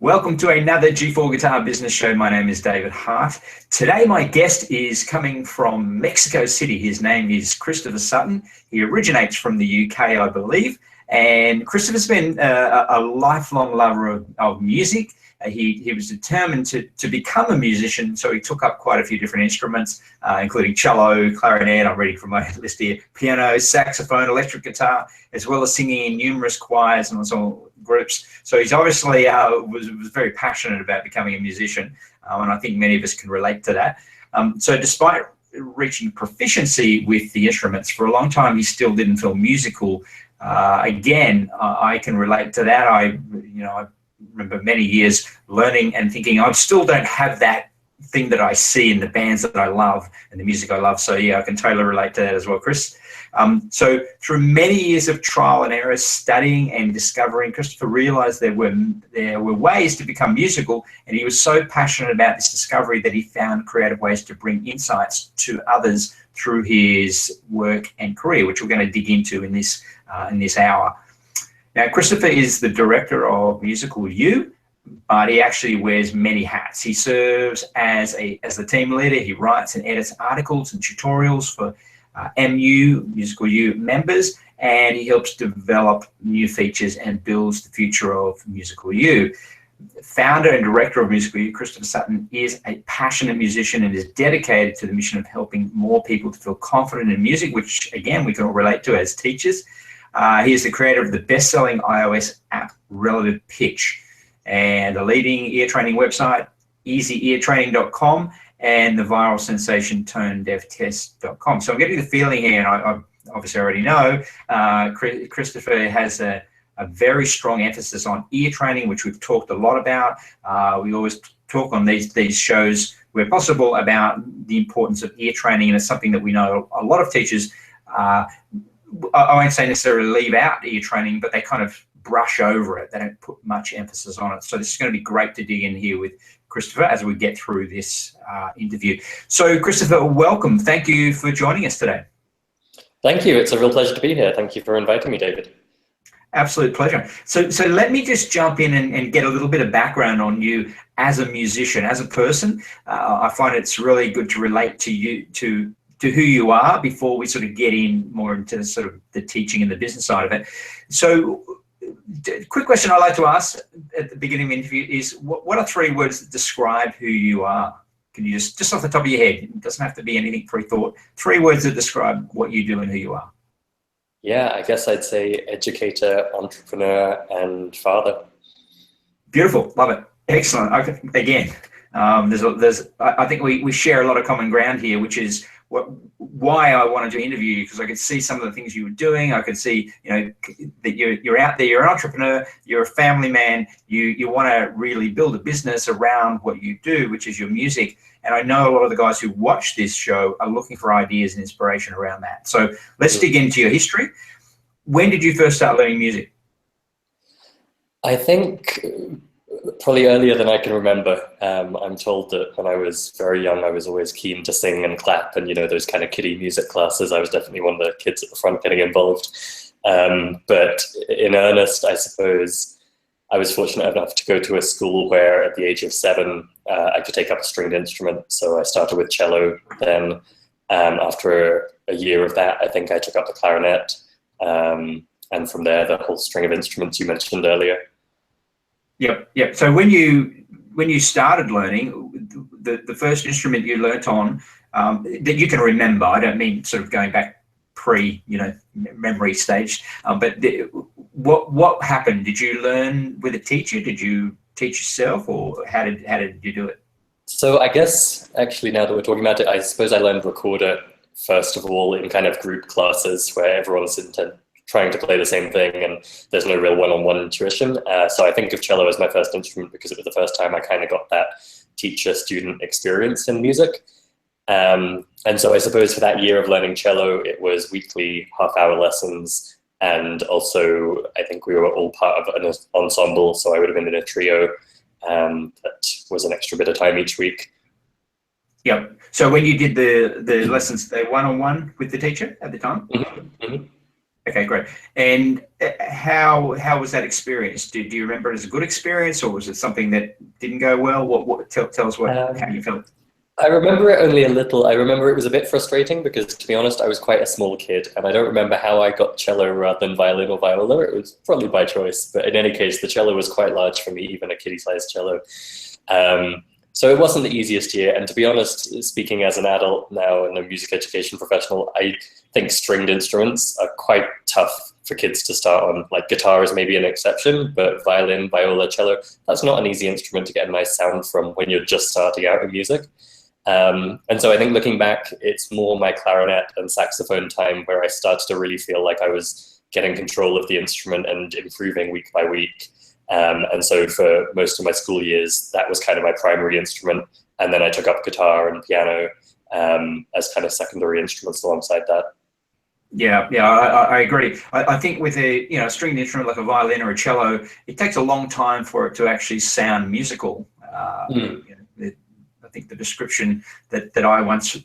Welcome to another G4 Guitar Business Show. My name is David Hart. Today my guest is coming from Mexico City. His name is Christoper Sutton. He originates from the UK, I believe. And Christoper's been a lifelong lover of music. He was determined to become a musician, so he took up quite a few different instruments, including cello, clarinet, I'm reading from my list here, piano, saxophone, electric guitar, as well as singing in numerous choirs and ensemble groups. So he's obviously was very passionate about becoming a musician, and I think many of us can relate to that. So despite reaching proficiency with the instruments, for a long time he still didn't feel musical. Again, I can relate to that. I remember many years learning and thinking, I still don't have that thing that I see in the bands that I love and the music I love. So yeah, I can totally relate to that as well, Chris. So through many years of trial and error, studying and discovering, Christoper realized there were ways to become musical, and he was so passionate about this discovery that he found creative ways to bring insights to others through his work and career, which we're going to dig into in this hour. Now, Christoper is the director of Musical U, but he actually wears many hats. He serves as the team leader. He writes and edits articles and tutorials for Musical U members, and he helps develop new features and builds the future of Musical U. Founder and director of Musical U, Christoper Sutton is a passionate musician and is dedicated to the mission of helping more people to feel confident in music, which again we can all relate to as teachers. He is the creator of the best-selling iOS app Relative Pitch and the leading ear training website easyeartraining.com and the viral sensation tonedevtest.com. So I'm getting the feeling here, and I obviously already know, Christoper has a very strong emphasis on ear training, which we've talked a lot about. We always talk on these shows where possible about the importance of ear training, and it's something that we know a lot of teachers I won't say necessarily leave out ear training, but they kind of brush over it. They don't put much emphasis on it. So this is going to be great to dig in here with Christoper as we get through this interview. So Christoper, welcome. Thank you for joining us today. Thank you. It's a real pleasure to be here. Thank you for inviting me, David. Absolute pleasure. So let me just jump in and get a little bit of background on you as a musician, as a person. I find it's really good to relate to you, to who you are before we sort of get in more into the sort of the teaching and the business side of it. So quick question I like to ask at the beginning of the interview is, what are 3 words that describe who you are? Can you just off the top of your head, it doesn't have to be anything pre-thought, 3 words that describe what you do and who you are? Yeah, I guess I'd say educator, entrepreneur, and father. Beautiful, love it, excellent. Okay, again, I think we share a lot of common ground here, which is why I wanted to interview you, because I could see some of the things you were doing. I could see, that you're out there, you're an entrepreneur, you're a family man, you want to really build a business around what you do, which is your music. And I know a lot of the guys who watch this show are looking for ideas and inspiration around that. So let's dig into your history. When did you first start learning music? I think probably earlier than I can remember. I'm told that when I was very young, I was always keen to sing and clap, and those kind of kiddie music classes. I was definitely one of the kids at the front getting involved. But in earnest, I suppose I was fortunate enough to go to a school where at the age of 7, I could take up a stringed instrument. So I started with cello. Then after a year of that, I think I took up the clarinet. And from there, the whole string of instruments you mentioned earlier. Yep. So when you started learning, the first instrument you learnt on that you can remember, I don't mean sort of going back memory stage, but what happened? Did you learn with a teacher? Did you teach yourself, or how did you do it? So I guess actually, now that we're talking about it, I suppose I learned recorder first of all in kind of group classes where everyone's trying to play the same thing and there's no real one-on-one intuition. So I think of cello as my first instrument because it was the first time I kind of got that teacher-student experience in music. And so I suppose for that year of learning cello, it was weekly half-hour lessons, and also I think we were all part of an ensemble, so I would have been in a trio that was an extra bit of time each week. Yep. So when you did the lessons, they one-on-one with the teacher at the time? Mm-hmm. Mm-hmm. Okay, great. And how was that experience? Do you remember it as a good experience, or was it something that didn't go well? Tell us how you felt. I remember it only a little. I remember it was a bit frustrating because, to be honest, I was quite a small kid, and I don't remember how I got cello rather than violin or viola. It was probably by choice, but in any case, the cello was quite large for me, even a kiddie-sized cello. So it wasn't the easiest year. And to be honest, speaking as an adult now and a music education professional, I think stringed instruments are quite tough for kids to start on. Like guitar is maybe an exception, but violin, viola, cello, that's not an easy instrument to get a nice sound from when you're just starting out in music. And so I think looking back, it's more my clarinet and saxophone time where I started to really feel like I was getting control of the instrument and improving week by week. And so for most of my school years, that was kind of my primary instrument. And then I took up guitar and piano as kind of secondary instruments alongside that. Yeah, I agree. I think with a stringed instrument like a violin or a cello, it takes a long time for it to actually sound musical. I think the description that I once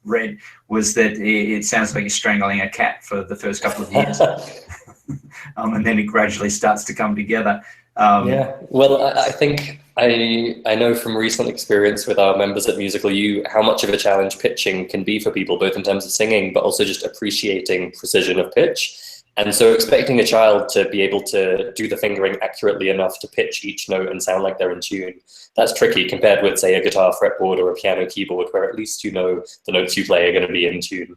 read was that it sounds like you're strangling a cat for the first couple of years. And then it gradually starts to come together. Yeah, well, I think I know from recent experience with our members at Musical U how much of a challenge pitching can be for people, both in terms of singing, but also just appreciating precision of pitch. And so expecting a child to be able to do the fingering accurately enough to pitch each note and sound like they're in tune, that's tricky compared with, say, a guitar fretboard or a piano keyboard, where at least you know the notes you play are going to be in tune.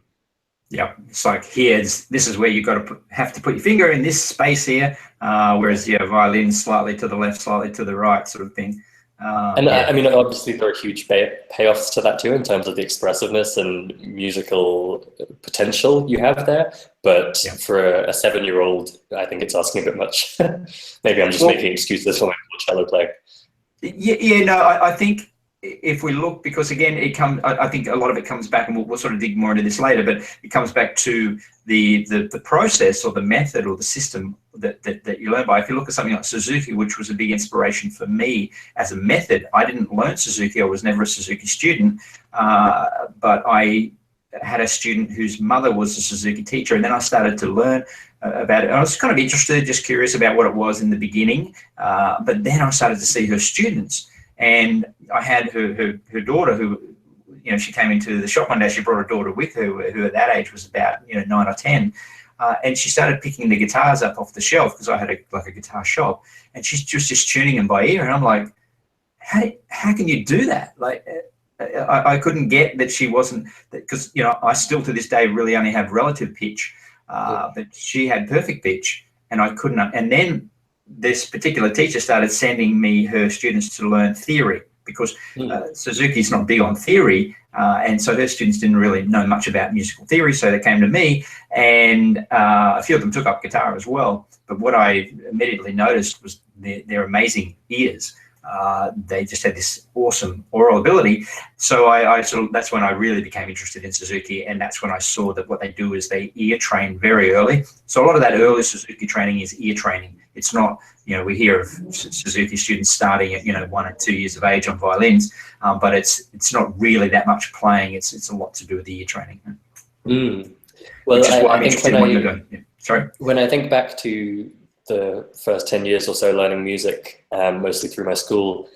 Yeah, it's like this is where you've got to have to put your finger in this space here, whereas violin slightly to the left, slightly to the right, sort of thing. I mean, obviously there are huge payoffs to that too in terms of the expressiveness and musical potential you have there. But for a 7-year-old, I think it's asking a bit much. Maybe I'm just making excuses for my poor cello player. I think if we look, because again, I think a lot of it comes back, and we'll sort of dig more into this later, but it comes back to the process or the method or the system that you learn by. If you look at something like Suzuki, which was a big inspiration for me as a method, I didn't learn Suzuki. I was never a Suzuki student, but I had a student whose mother was a Suzuki teacher, and then I started to learn about it. I was kind of interested, just curious about what it was in the beginning, but then I started to see her students. And I had her daughter, who, she came into the shop one day. She brought her daughter with her, who at that age was about 9 or 10, and she started picking the guitars up off the shelf because I had a guitar shop, and she's just tuning them by ear. And I'm like, how can you do that? Like, I couldn't get that she wasn't, because I still to this day really only have relative pitch, but she had perfect pitch, and I couldn't. And then this particular teacher started sending me her students to learn theory, because Suzuki's not big on theory, and so her students didn't really know much about musical theory, so they came to me, and a few of them took up guitar as well. But what I immediately noticed was their amazing ears. They just had this awesome oral ability. So that's when I really became interested in Suzuki, and that's when I saw that what they do is they ear train very early. So a lot of that early Suzuki training is ear training. It's not, we hear of Suzuki students starting at 1 and 2 years of age on violins, but it's not really that much playing. It's a lot to do with the ear training. Well, which is why I'm interested in what you're doing. Yeah. Sorry. When I think back to the first 10 years or so learning music, mostly through my school,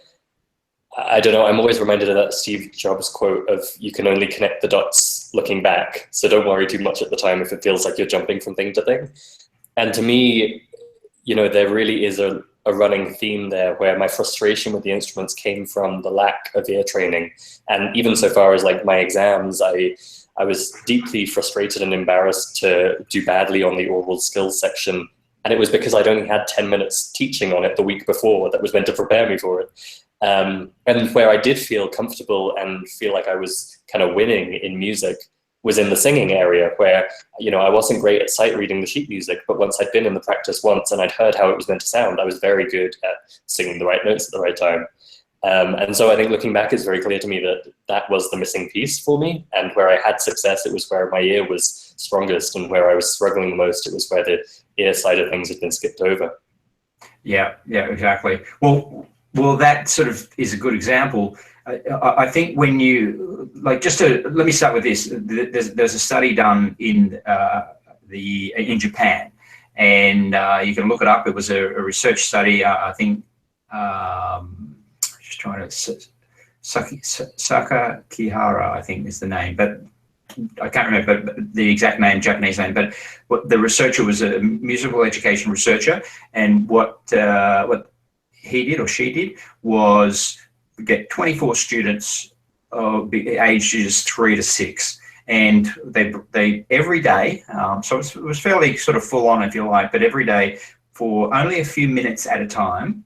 I don't know, I'm always reminded of that Steve Jobs quote of, you can only connect the dots looking back, so don't worry too much at the time if it feels like you're jumping from thing to thing. And to me, there really is a running theme there where my frustration with the instruments came from the lack of ear training. And even so far as like my exams, I was deeply frustrated and embarrassed to do badly on the oral skills section. And it was because I'd only had 10 minutes teaching on it the week before that was meant to prepare me for it. And where I did feel comfortable and feel like I was kind of winning in music was in the singing area, where, I wasn't great at sight reading the sheet music, but once I'd been in the practice once and I'd heard how it was meant to sound, I was very good at singing the right notes at the right time. And so I think looking back, it's very clear to me that that was the missing piece for me. And where I had success, it was where my ear was strongest, and where I was struggling the most, it was where the ear side of things had been skipped over. Yeah, exactly. Well, that sort of is a good example. I think when you, let me start with this. There's a study done in in Japan, and you can look it up. It was a research study. I think just trying to Sakakihara, I think is the name, but I can't remember the exact name, Japanese name. But what the researcher was a musical education researcher, and what he did or she did was get 24 students ages 3 to 6. And they every day, so it was fairly sort of full on, if you like, but every day for only a few minutes at a time,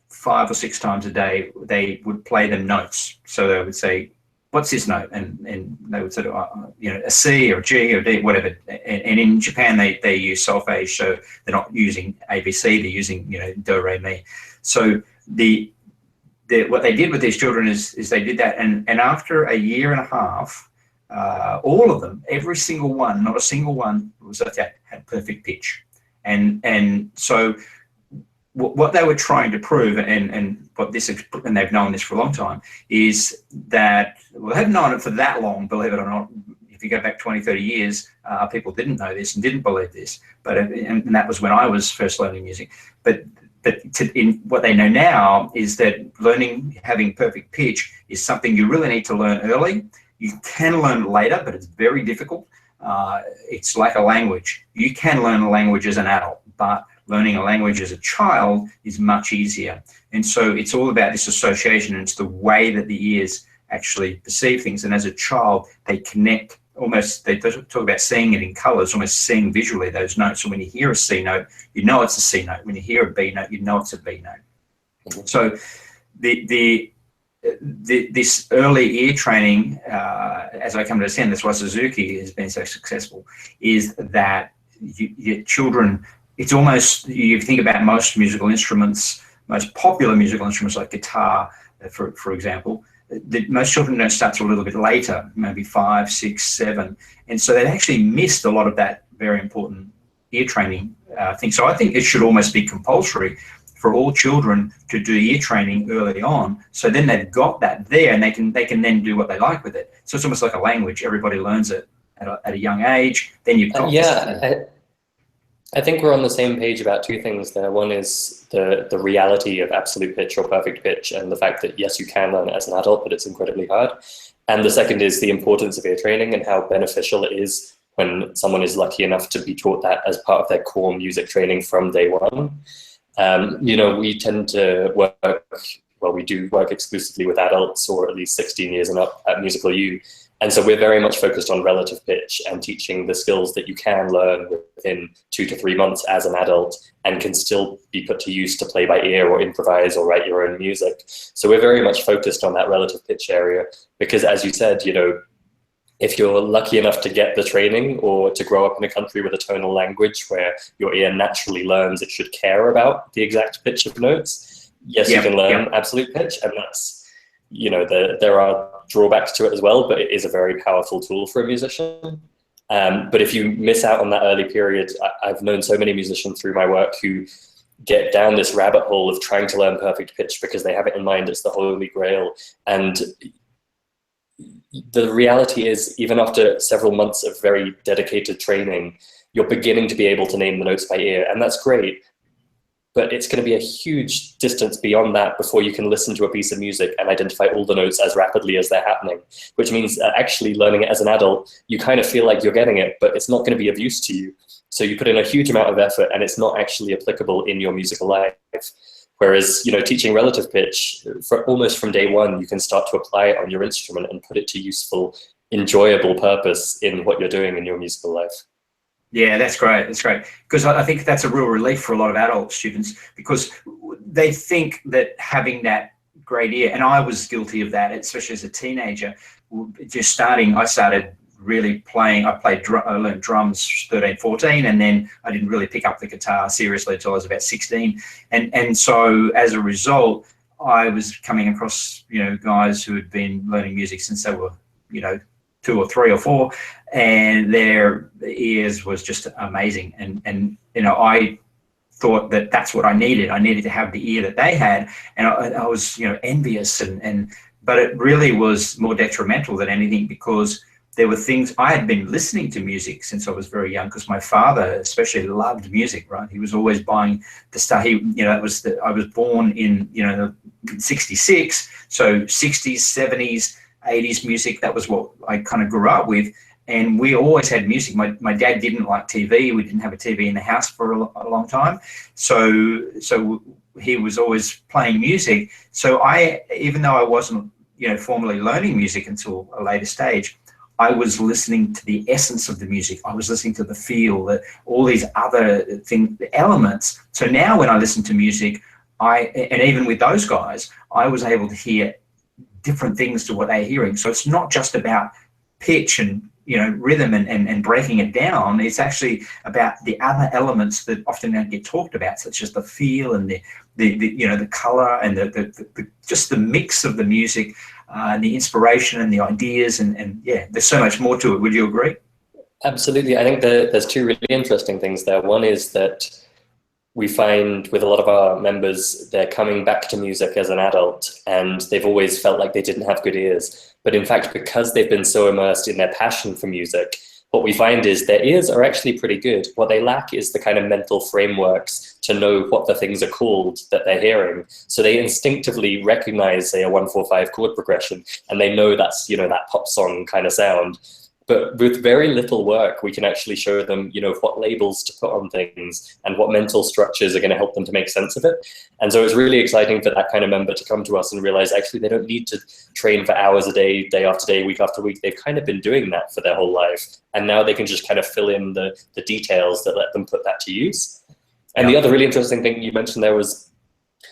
5 or 6 times a day, they would play them notes. So they would say, "What's this note?" And they would sort of, a C or a G or D, whatever. And in Japan, they use solfege, so they're not using ABC, they're using do, re, mi. So what they did with these children is they did that, and after a year and a half. All of them, every single one, not a single one was that had perfect pitch, and so what they were trying to prove, and they've known this for a long time, is that, well, they haven't known it for that long, believe it or not. If you go back 20, 30 years, people didn't know this and didn't believe this, and that was when I was first learning music. But in what they know now is that having perfect pitch is something you really need to learn early. You can learn it later, but it's very difficult. It's like a language. You can learn a language as an adult, but learning a language as a child is much easier. And so it's all about this association, and it's the way that the ears actually perceive things. And as a child, they connect almost, they talk about seeing it in colors, almost seeing visually those notes. So when you hear a C note, you know it's a C note. When you hear a B note, you know it's a B note. Mm-hmm. So this early ear training, as I come to understand, that's why Suzuki has been so successful, is that your children, it's almost, you think about most musical instruments, most popular musical instruments like guitar, for example, most children don't start till a little bit later, maybe 5, 6, 7. And so they've actually missed a lot of that very important ear training thing. So I think it should almost be compulsory for all children to do ear training early on, so then they've got that there, and they can then do what they like with it. So it's almost like a language. Everybody learns it at a young age. Then you've got I think we're on the same page about two things there. One is the reality of absolute pitch or perfect pitch, and the fact that yes, you can learn it as an adult, but it's incredibly hard. And the second is the importance of ear training and how beneficial it is when someone is lucky enough to be taught that as part of their core music training from day one. We tend to we do work exclusively with adults, or at least 16 years and up at Musical U. And so we're very much focused on relative pitch and teaching the skills that you can learn within 2 to 3 months as an adult and can still be put to use to play by ear or improvise or write your own music. So we're very much focused on that relative pitch area because, as you said, if you're lucky enough to get the training or to grow up in a country with a tonal language where your ear naturally learns it should care about the exact pitch of notes, yes, you can learn absolute pitch, and that's, there are drawbacks to it as well, but it is a very powerful tool for a musician. But if you miss out on that early period, I've known so many musicians through my work who get down this rabbit hole of trying to learn perfect pitch because they have it in mind it's the holy grail. And the reality is, even after several months of very dedicated training, you're beginning to be able to name the notes by ear, and that's great. But it's going to be a huge distance beyond that before you can listen to a piece of music and identify all the notes as rapidly as they're happening, which means actually learning it as an adult, you kind of feel like you're getting it, but it's not going to be of use to you. So you put in a huge amount of effort and it's not actually applicable in your musical life. Whereas, teaching relative pitch, almost from day one, you can start to apply it on your instrument and put it to useful, enjoyable purpose in what you're doing in your musical life. Yeah, that's great. That's great. Because I think that's a real relief for a lot of adult students, because they think that having that great ear, and I was guilty of that, especially as a teenager, just starting, I started really playing, I learned drums 13, 14, and then I didn't really pick up the guitar seriously until I was about 16. And so as a result, I was coming across, guys who had been learning music since they were, 2 or 3 or 4, and their ears was just amazing. And I thought that that's what I needed. I needed to have the ear that they had, and I was, envious, but it really was more detrimental than anything, because there were things, I had been listening to music since I was very young, because my father especially loved music, right? He was always buying the stuff. I was born in, 66, so 60s, 70s, 80s music, that was what I kind of grew up with. And we always had music. My dad didn't like TV. We didn't have a TV in the house for a long time. So he was always playing music. So even though I wasn't, formally learning music until a later stage, I was listening to the essence of the music. I was listening to the feel, all these other elements. So now when I listen to music, and even with those guys, I was able to hear different things to what they're hearing. So it's not just about pitch and rhythm and breaking it down. It's actually about the other elements that often don't get talked about, such as the feel and the color and the just the mix of the music, and the inspiration and the ideas, and there's so much more to it. Would you agree? Absolutely. I think there's two really interesting things there. One is that we find with a lot of our members, they're coming back to music as an adult, and they've always felt like they didn't have good ears. But in fact, because they've been so immersed in their passion for music, what we find is their ears are actually pretty good. What they lack is the kind of mental frameworks to know what the things are called that they're hearing. So they instinctively recognize, say, a 1-4-5 chord progression, and they know that's, that pop song kind of sound. But with very little work, we can actually show them, what labels to put on things and what mental structures are going to help them to make sense of it. And so it's really exciting for that kind of member to come to us and realize actually they don't need to train for hours a day, day after day, week after week. They've kind of been doing that for their whole life. And now they can just kind of fill in the details that let them put that to use. And the other really interesting thing you mentioned there was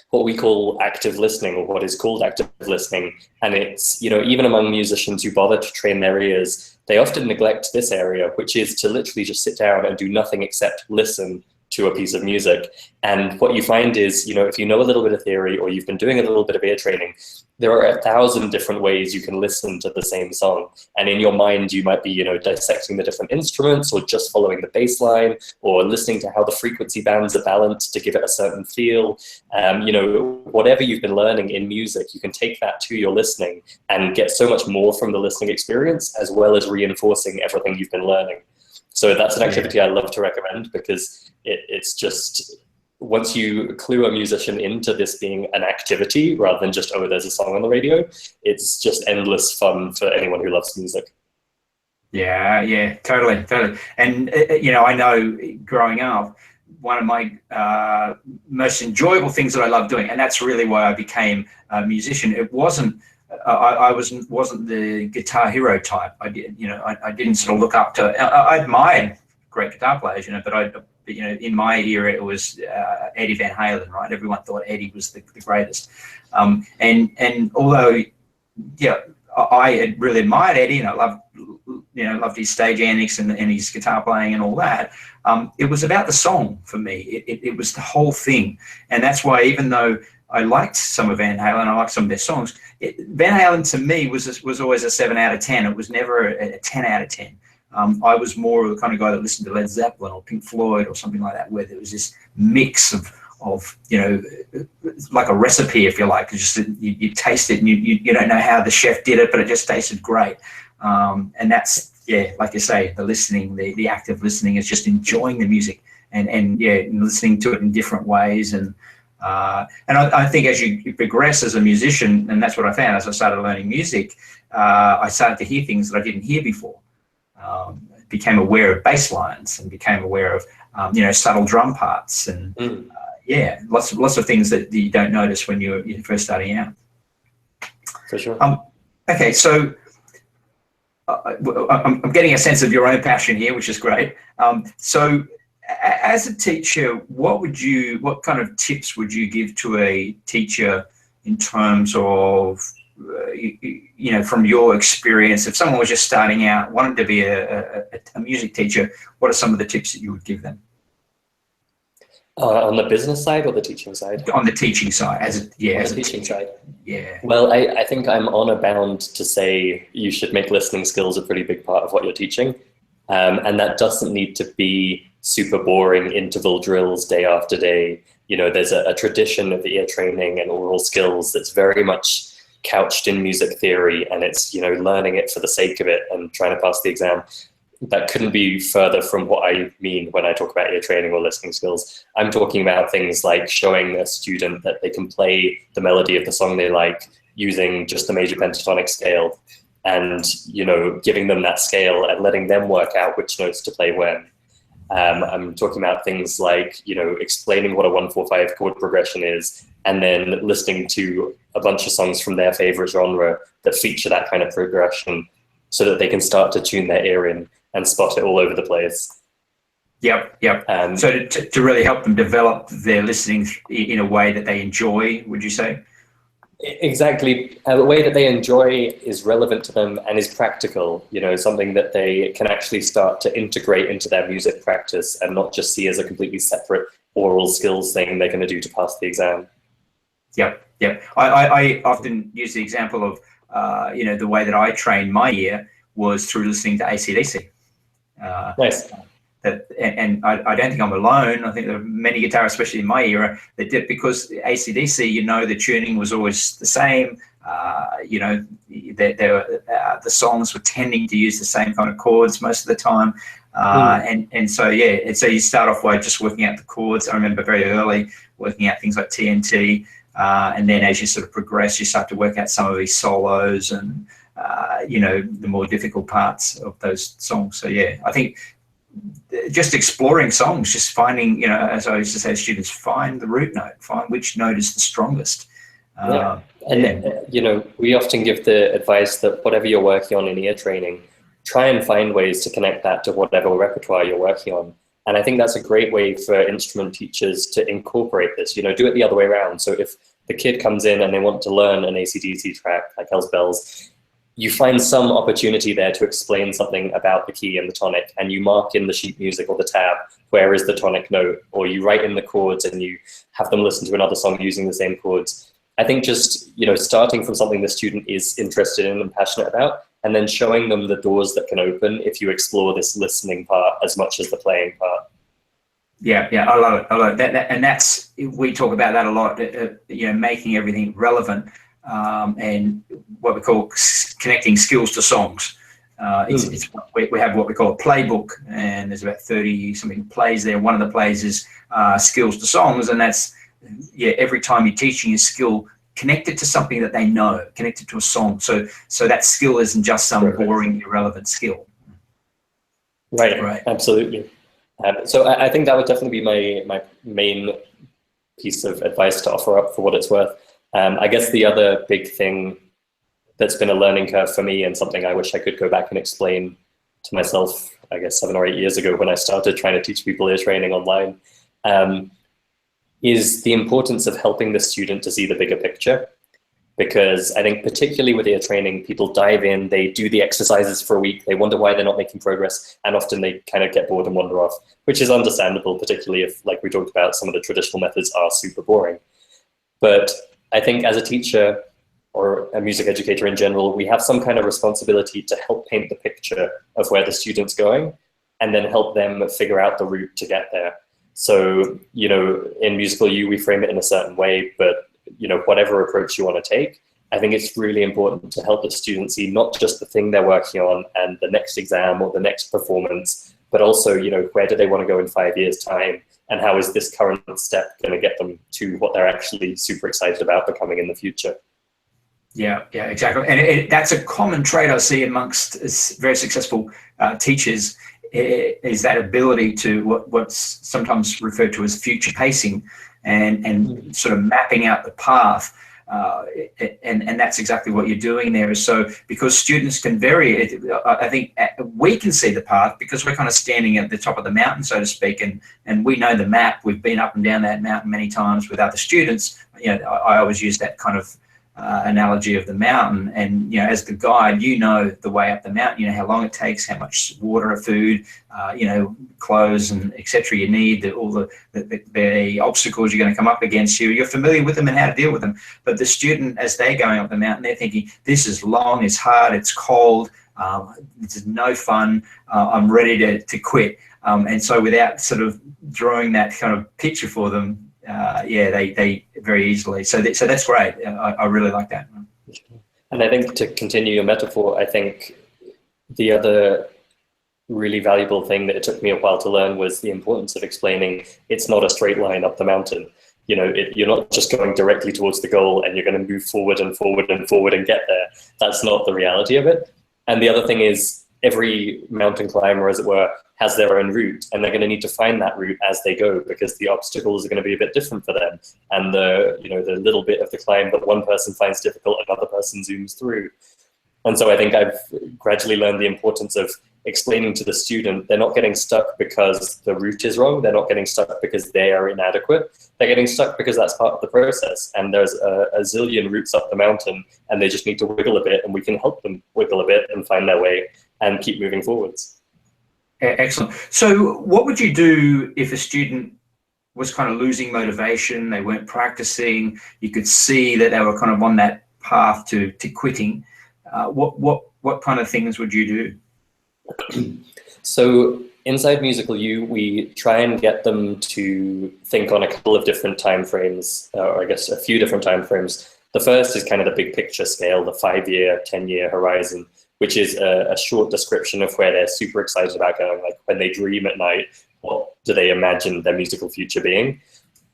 what we call active listening, or what is called active listening. And it's, even among musicians who bother to train their ears, they often neglect this area, which is to literally just sit down and do nothing except listen to a piece of music. And what you find is, if you know a little bit of theory, or you've been doing a little bit of ear training, there are 1,000 different ways you can listen to the same song. And in your mind, you might be, dissecting the different instruments, or just following the bass line, or listening to how the frequency bands are balanced to give it a certain feel. Whatever you've been learning in music, you can take that to your listening and get so much more from the listening experience, as well as reinforcing everything you've been learning. So that's an activity I love to recommend, because it's just, once you clue a musician into this being an activity rather than just, oh, there's a song on the radio, it's just endless fun for anyone who loves music. Yeah, totally. And, I know growing up, one of my most enjoyable things that I love doing, and that's really why I became a musician. It wasn't, I wasn't the guitar hero type. I didn't sort of look up to, I admired great guitar players, but in my era, it was Eddie Van Halen, right? Everyone thought Eddie was the greatest. And although, I had really admired Eddie, and I loved his stage antics and his guitar playing and all that. It was about the song for me. It was the whole thing. And that's why, even though I liked some of Van Halen, I liked some of their songs, Van Halen to me was always a 7 out of 10. It was never a 10 out of 10. I was more of the kind of guy that listened to Led Zeppelin or Pink Floyd or something like that, where there was this mix of like a recipe, if you like. It's just you taste it, and you don't know how the chef did it, but it just tasted great. And that's, like you say, the listening, the active listening is just enjoying the music and listening to it in different ways. And I think as you progress as a musician, and that's what I found as I started learning music, I started to hear things that I didn't hear before. Became aware of bass lines, and became aware of subtle drum parts, and lots of things that you don't notice when you're first starting out. For sure. Okay, so I'm getting a sense of your own passion here, which is great. So as a teacher, what kind of tips would you give to a teacher in terms of, from your experience, if someone was just starting out, wanted to be a music teacher, what are some of the tips that you would give them? On the business side or the teaching side? On the teaching side, on the teaching side. Yeah. Well, I think I'm honor bound to say you should make listening skills a pretty big part of what you're teaching. And that doesn't need to be super boring interval drills day after day. There's a tradition of ear training and oral skills that's very much couched in music theory and it's, you know, learning it for the sake of it and trying to pass the exam. That couldn't be further from what I mean when I talk about ear training or listening skills. I'm talking about things like showing a student that they can play the melody of the song they like using just the major pentatonic scale, and, you know, giving them that scale and letting them work out which notes to play when. I'm talking about things like, you know, explaining what a 1-4-5 chord progression is, and then listening to a bunch of songs from their favorite genre that feature that kind of progression so that they can start to tune their ear in and spot it all over the place. Yep. So to really help them develop their listening in a way that they enjoy, would you say? Exactly. The way that they enjoy is relevant to them and is practical, you know, something that they can actually start to integrate into their music practice and not just see as a completely separate oral skills thing they're going to do to pass the exam. Yep. I often use the example of, you know, the way that I trained my ear was through listening to AC/DC. Nice. And I don't think I'm alone. I think there are many guitarists, especially in my era, that did, because AC/DC, you know, the tuning was always the same. You know, the songs were tending to use the same kind of chords most of the time. And so, yeah, and so you start off by just working out the chords. I remember very early working out things like TNT. And then as you sort of progress, you start to work out some of these solos and, you know, the more difficult parts of those songs. So, yeah, I think just exploring songs, just finding, you know, as I used to say to students, find the root note, find which note is the strongest. You know, we often give the advice that whatever you're working on in ear training, try and find ways to connect that to whatever repertoire you're working on. And I think that's a great way for instrument teachers to incorporate this, you know, do it the other way around. So if the kid comes in and they want to learn an AC/DC track like Hell's Bells, you find some opportunity there to explain something about the key and the tonic, and you mark in the sheet music or the tab, where is the tonic note, or you write in the chords and you have them listen to another song using the same chords. I think just, you know, starting from something the student is interested in and passionate about, and then showing them the doors that can open if you explore this listening part as much as the playing part. Yeah, I love it. And that's, we talk about that a lot, you know, making everything relevant. And what we call connecting skills to songs. It's we have what we call a playbook, and there's about 30 something plays there. One of the plays is skills to songs, and that's, yeah, every time you're teaching a skill, connected to something that they know, connected to a song. So that skill isn't just some boring, irrelevant skill. Right. Absolutely. So I think that would definitely be my main piece of advice to offer up for what it's worth. I guess the other big thing that's been a learning curve for me, and something I wish I could go back and explain to myself, I guess 7 or 8 years ago when I started trying to teach people ear training online, is the importance of helping the student to see the bigger picture. Because I think particularly with ear training, people dive in, they do the exercises for a week, they wonder why they're not making progress, and often they kind of get bored and wander off, which is understandable, particularly if, like we talked about, some of the traditional methods are super boring. But I think as a teacher or a music educator in general, we have some kind of responsibility to help paint the picture of where the student's going and then help them figure out the route to get there. So, you know, in Musical U, we frame it in a certain way, but, you know, whatever approach you want to take, I think it's really important to help the student see not just the thing they're working on and the next exam or the next performance, but also, you know, where do they want to go in 5 years' time? And how is this current step going to get them to what they're actually super excited about becoming in the future? Yeah, exactly. And that's a common trait I see amongst very successful teachers, is that ability to what's sometimes referred to as future pacing and sort of mapping out the path. And that's exactly what you're doing there. So because students can vary, I think we can see the path because we're kind of standing at the top of the mountain, so to speak, and we know the map. We've been up and down that mountain many times with other students. You know, I always use that kind of analogy of the mountain, and you know, as the guide, you know the way up the mountain, you know how long it takes, how much water or food, you know, clothes and etc. you need, all the obstacles you're going to come up against. You're familiar with them and how to deal with them. But the student, as they're going up the mountain, they're thinking, this is long, it's hard, it's cold, this is no fun, I'm ready to quit. And so without sort of drawing that kind of picture for them, they very easily. So that's great. I really like that. And I think, to continue your metaphor, I think the other really valuable thing that it took me a while to learn was the importance of explaining it's not a straight line up the mountain. You know, you're not just going directly towards the goal and you're going to move forward and forward and forward and get there. That's not the reality of it. And the other thing is, every mountain climber, as it were, has their own route, and they're going to need to find that route as they go, because the obstacles are going to be a bit different for them. And the little bit of the climb that one person finds difficult, another person zooms through. And so I think I've gradually learned the importance of explaining to the student they're not getting stuck because the route is wrong. They're not getting stuck because they are inadequate. They're getting stuck because that's part of the process. And there's a zillion routes up the mountain, and they just need to wiggle a bit, and we can help them wiggle a bit and find their way and keep moving forwards. Excellent. So what would you do if a student was kind of losing motivation, they weren't practicing, you could see that they were kind of on that path to quitting? What kind of things would you do? So inside Musical U, we try and get them to think on a couple of different time frames, or I guess a few different time frames. The first is kind of the big picture scale, the 5-year, 10-year horizon, which is a short description of where they're super excited about going. Like when they dream at night, what do they imagine their musical future being?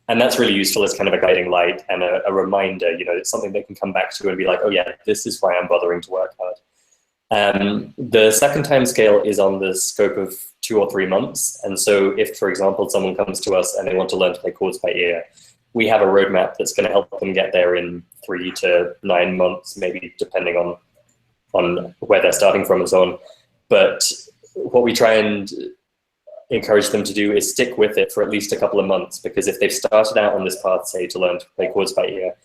And that's really useful as kind of a guiding light and a reminder. You know, it's something they can come back to and be like, oh yeah, this is why I'm bothering to work hard. The second time scale is on the scope of 2 or 3 months. And so if, for example, someone comes to us and they want to learn to play chords by ear, we have a roadmap that's going to help them get there in 3 to 9 months, maybe depending on where they're starting from and so on. But what we try and encourage them to do is stick with it for at least a couple of months, because if they've started out on this path, say, to learn to play chords by ear,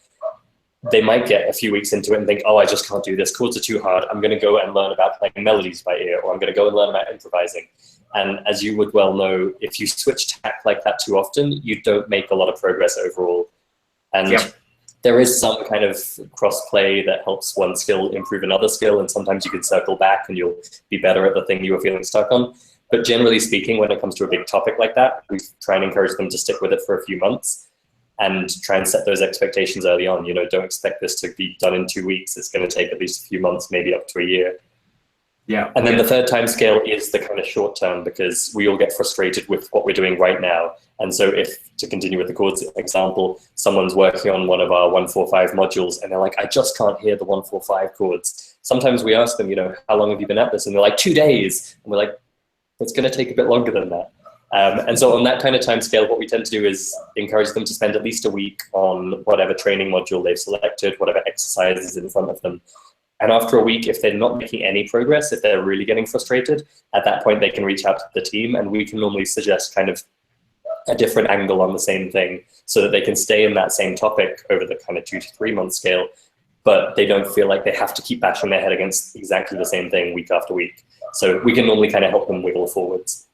they might get a few weeks into it and think, oh, I just can't do this, chords are too hard, I'm going to go and learn about playing melodies by ear, or I'm going to go and learn about improvising. And as you would well know, if you switch tack like that too often, you don't make a lot of progress overall. And yep. There is some kind of cross-play that helps one skill improve another skill, and sometimes you can circle back and you'll be better at the thing you were feeling stuck on. But generally speaking, when it comes to a big topic like that, we try and encourage them to stick with it for a few months and try and set those expectations early on. You know, don't expect this to be done in 2 weeks. It's going to take at least a few months, maybe up to a year. Yeah. And then the third time scale is the kind of short term, because we all get frustrated with what we're doing right now. And so if, to continue with the chords example, someone's working on one of our 145 modules and they're like, I just can't hear the 145 chords. Sometimes we ask them, you know, how long have you been at this? And they're like, 2 days. And we're like, it's going to take a bit longer than that. And so on that kind of time scale, what we tend to do is encourage them to spend at least a week on whatever training module they've selected, whatever exercise is in front of them. And after a week, if they're not making any progress, if they're really getting frustrated, at that point they can reach out to the team, and we can normally suggest kind of a different angle on the same thing so that they can stay in that same topic over the kind of 2 to 3 month scale, but they don't feel like they have to keep bashing their head against exactly the same thing week after week. So we can normally kind of help them wiggle forwards.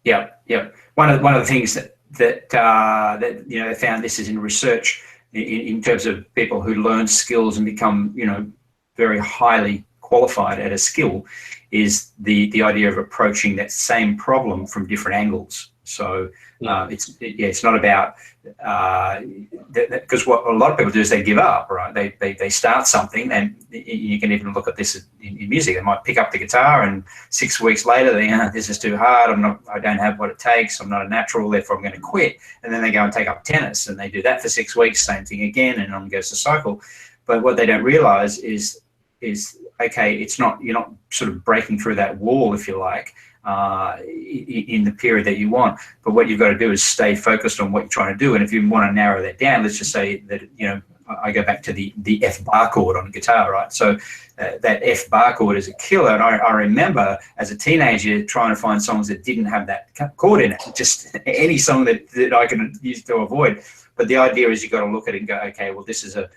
Yeah, yeah. One of the things that you know, they found, this is in research, in terms of people who learn skills and become, you know, very highly qualified at a skill, is the idea of approaching that same problem from different angles. So it's not about because what a lot of people do is they give up, right? They start something, and you can even look at this in music. They might pick up the guitar, and 6 weeks later they think, this is too hard. I don't have what it takes. I'm not a natural, therefore I'm going to quit. And then they go and take up tennis, and they do that for 6 weeks, same thing again, and on goes the cycle. But what they don't realize is okay, you're not sort of breaking through that wall, if you like, in the period that you want. But what you've got to do is stay focused on what you're trying to do. And if you want to narrow that down, let's just say that, you know, I go back to the F bar chord on guitar, right? So that F bar chord is a killer. And I remember as a teenager trying to find songs that didn't have that chord in it, just any song that I can use to avoid. But the idea is you've got to look at it and go, okay, well, this is a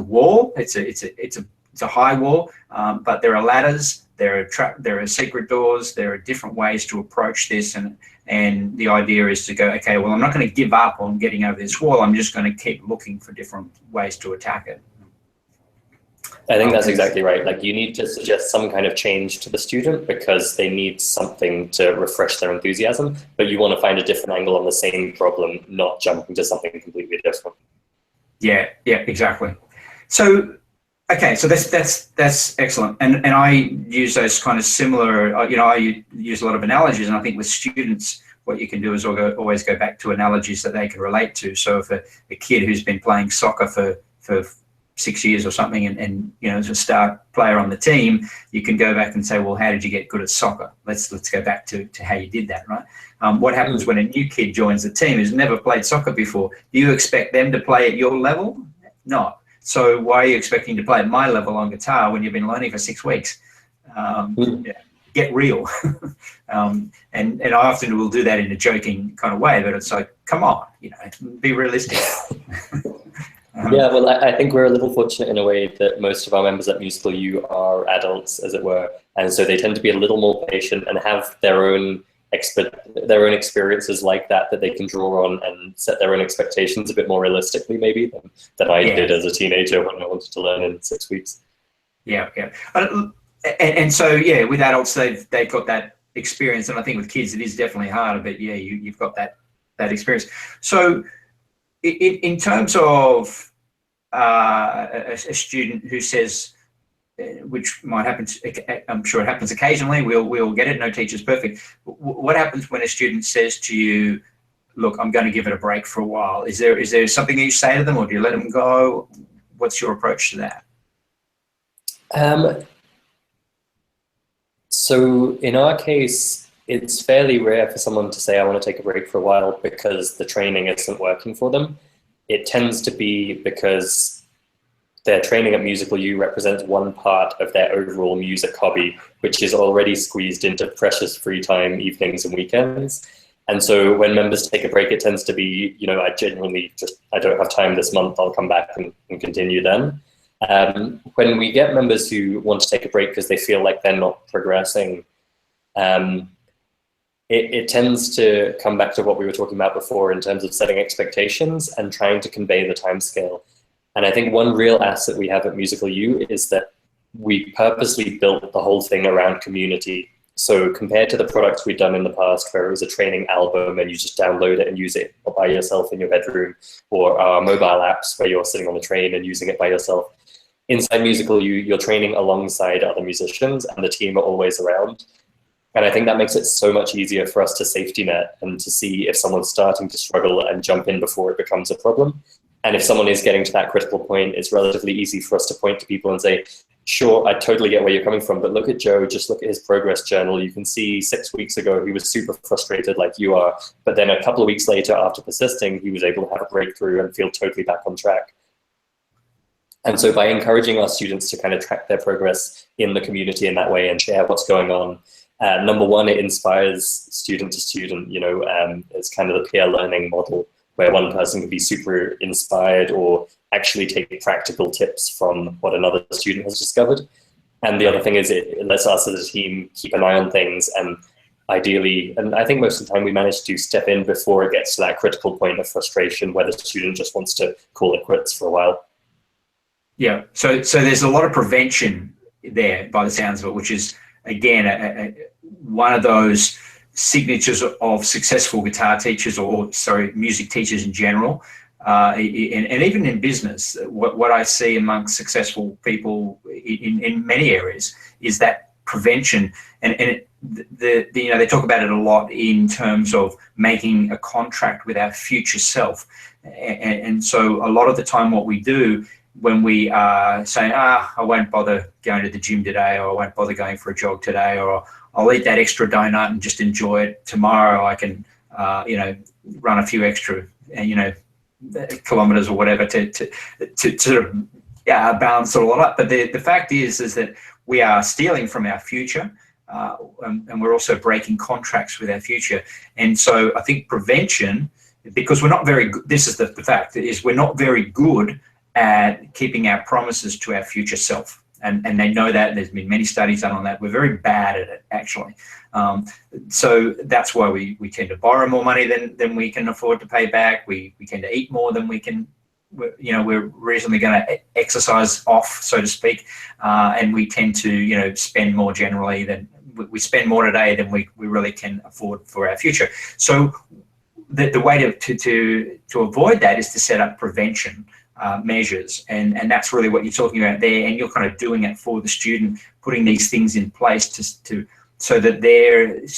wall. It's a high wall, but there are ladders. There are secret doors. There are different ways to approach this, and the idea is to go, okay, well, I'm not going to give up on getting over this wall. I'm just going to keep looking for different ways to attack it. I think that's exactly right. Like, you need to suggest some kind of change to the student because they need something to refresh their enthusiasm, but you want to find a different angle on the same problem, not jump into something completely different. Yeah, exactly. So Okay, so that's excellent, and I use those kind of similar. You know, I use a lot of analogies, and I think with students, what you can do is always go back to analogies that they can relate to. So if a kid who's been playing soccer for 6 years or something, and you know, is a star player on the team, you can go back and say, well, how did you get good at soccer? Let's go back to how you did that, right? What happens when a new kid joins the team who's never played soccer before? Do you expect them to play at your level? No. So why are you expecting to play at my level on guitar when you've been learning for 6 weeks? Yeah, get real. And I often will do that in a joking kind of way, but it's like, come on, you know, be realistic. Yeah, well, I think we're a little fortunate in a way that most of our members at Musical U are adults, as it were, and so they tend to be a little more patient and have their own experiences like that they can draw on and set their own expectations a bit more realistically, maybe, than I did as a teenager when I wanted to learn in 6 weeks. Yeah. And so, yeah, with adults, they've got that experience, and I think with kids it is definitely harder, but yeah, you've got that experience. So in terms of a student who says, which might happen, I'm sure it happens occasionally, we'll get it, no teacher's perfect. What happens when a student says to you, look, I'm going to give it a break for a while? Is there something that you say to them, or do you let them go? What's your approach to that? So in our case, it's fairly rare for someone to say, I want to take a break for a while because the training isn't working for them. It tends to be because their training at Musical U represents one part of their overall music hobby, which is already squeezed into precious free time, evenings and weekends. And so when members take a break, it tends to be, you know, I don't have time this month, I'll come back and continue then. When we get members who want to take a break because they feel like they're not progressing, it tends to come back to what we were talking about before in terms of setting expectations and trying to convey the time scale. And I think one real asset we have at Musical U is that we purposely built the whole thing around community. So compared to the products we've done in the past, where it was a training album and you just download it and use it by yourself in your bedroom, or our mobile apps where you're sitting on the train and using it by yourself, inside Musical U, you're training alongside other musicians and the team are always around. And I think that makes it so much easier for us to safety net and to see if someone's starting to struggle and jump in before it becomes a problem. And if someone is getting to that critical point, it's relatively easy for us to point to people and say, sure, I totally get where you're coming from, but look at Joe, just look at his progress journal. You can see 6 weeks ago, he was super frustrated like you are. But then a couple of weeks later, after persisting, he was able to have a breakthrough and feel totally back on track. And so by encouraging our students to kind of track their progress in the community in that way and share what's going on, number one, it inspires student to student, you know, it's kind of the peer learning model where one person can be super inspired or actually take practical tips from what another student has discovered. And the other thing is it lets us as a team keep an eye on things, and ideally, and I think most of the time we manage to step in before it gets to that critical point of frustration where the student just wants to call it quits for a while. Yeah, so there's a lot of prevention there by the sounds of it, which is, again, one of those signatures of successful guitar teachers, or sorry, music teachers in general, and even in business. What I see amongst successful people in many areas is that prevention, and you know, they talk about it a lot in terms of making a contract with our future self, and so a lot of the time what we do when we are saying, I won't bother going to the gym today, or I won't bother going for a jog today, or I'll eat that extra donut and just enjoy it. Tomorrow I can, you know, run a few extra, you know, kilometers or whatever to sort of balance it all up. But the fact is that we are stealing from our future, and we're also breaking contracts with our future. And so I think prevention, because we're not very good, this is the fact, is we're not very good at keeping our promises to our future self. And they know that. There's been many studies done on that. We're very bad at it, actually. So that's why we tend to borrow more money than we can afford to pay back. We tend to eat more than we can, you know, we're reasonably going to exercise off, so to speak. And we tend to, you know, spend more generally than we spend more today than we really can afford for our future. So the way to avoid that is to set up prevention. measures, and that's really what you're talking about there. And you're kind of doing it for the student, putting these things in place to so that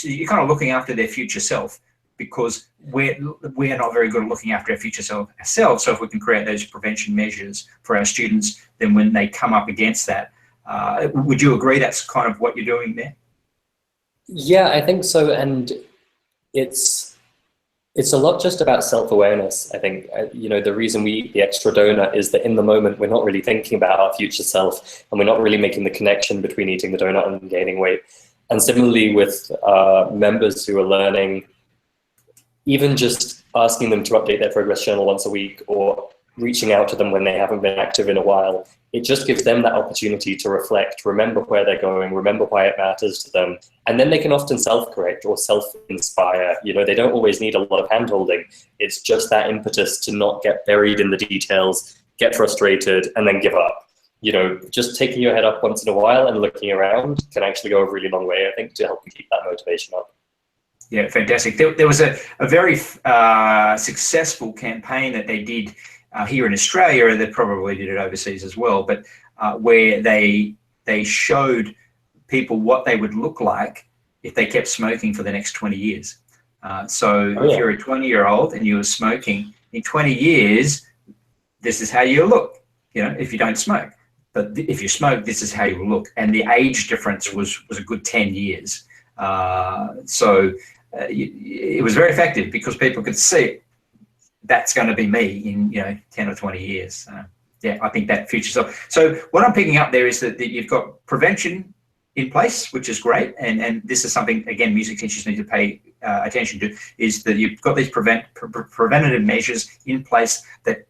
you're kind of looking after their future self, because we're not very good at looking after our future self ourselves. So if we can create those prevention measures for our students, then when they come up against that, would you agree that's kind of what you're doing there? Yeah, I think so. And it's a lot just about self-awareness. I think, the reason we eat the extra donut is that in the moment, we're not really thinking about our future self, and we're not really making the connection between eating the donut and gaining weight. And similarly with members who are learning, even just asking them to update their progress journal once a week, or reaching out to them when they haven't been active in a while, it just gives them that opportunity to reflect, remember where they're going, remember why it matters to them. And then they can often self-correct or self-inspire. They don't always need a lot of hand-holding. It's just that impetus to not get buried in the details, get frustrated, and then give up. Just taking your head up once in a while and looking around can actually go a really long way, I think, to help you keep that motivation up. Yeah, fantastic. There was a very successful campaign that they did here in Australia. They probably did it overseas as well, but where they showed people what they would look like if they kept smoking for the next 20 years. If you're a 20-year-old and you were smoking, in 20 years, this is how you look, if you don't smoke. But if you smoke, this is how you will look. And the age difference was a good 10 years. It was very effective, because people could see that's going to be me in 10 or 20 years. I think that future. So what I'm picking up there is that you've got prevention in place, which is great, and this is something, again, music teachers need to pay attention to, is that you've got these preventative measures in place that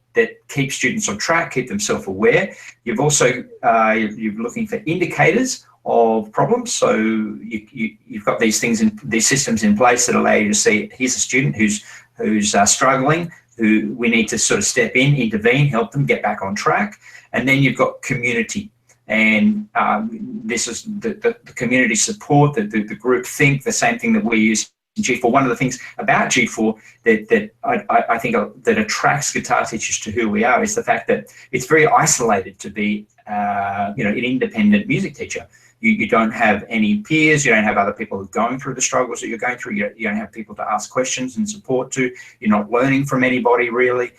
keep students on track, keep them self-aware. You've also you're looking for indicators of problems. So you've got these systems in place that allow you to see, here's a student who's struggling, who we need to sort of step in, intervene, help them get back on track. And then you've got community, and this is the community support, the group think, the same thing that we use in G4. One of the things about G4 that I think that attracts guitar teachers to who we are is the fact that it's very isolated to be an independent music teacher. You don't have any peers, you don't have other people who are going through the struggles that you're going through, you don't have people to ask questions and support to, you're not learning from anybody really.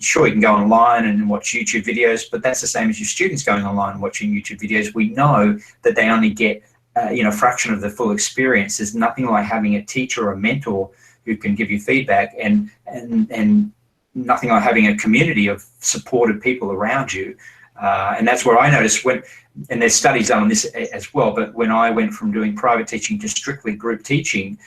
Sure, you can go online and watch YouTube videos, but that's the same as your students going online and watching YouTube videos. We know that they only get a fraction of the full experience. There's nothing like having a teacher or a mentor who can give you feedback, and nothing like having a community of supported people around you. And that's where I noticed and there's studies done on this as well, but when I went from doing private teaching to strictly group teaching,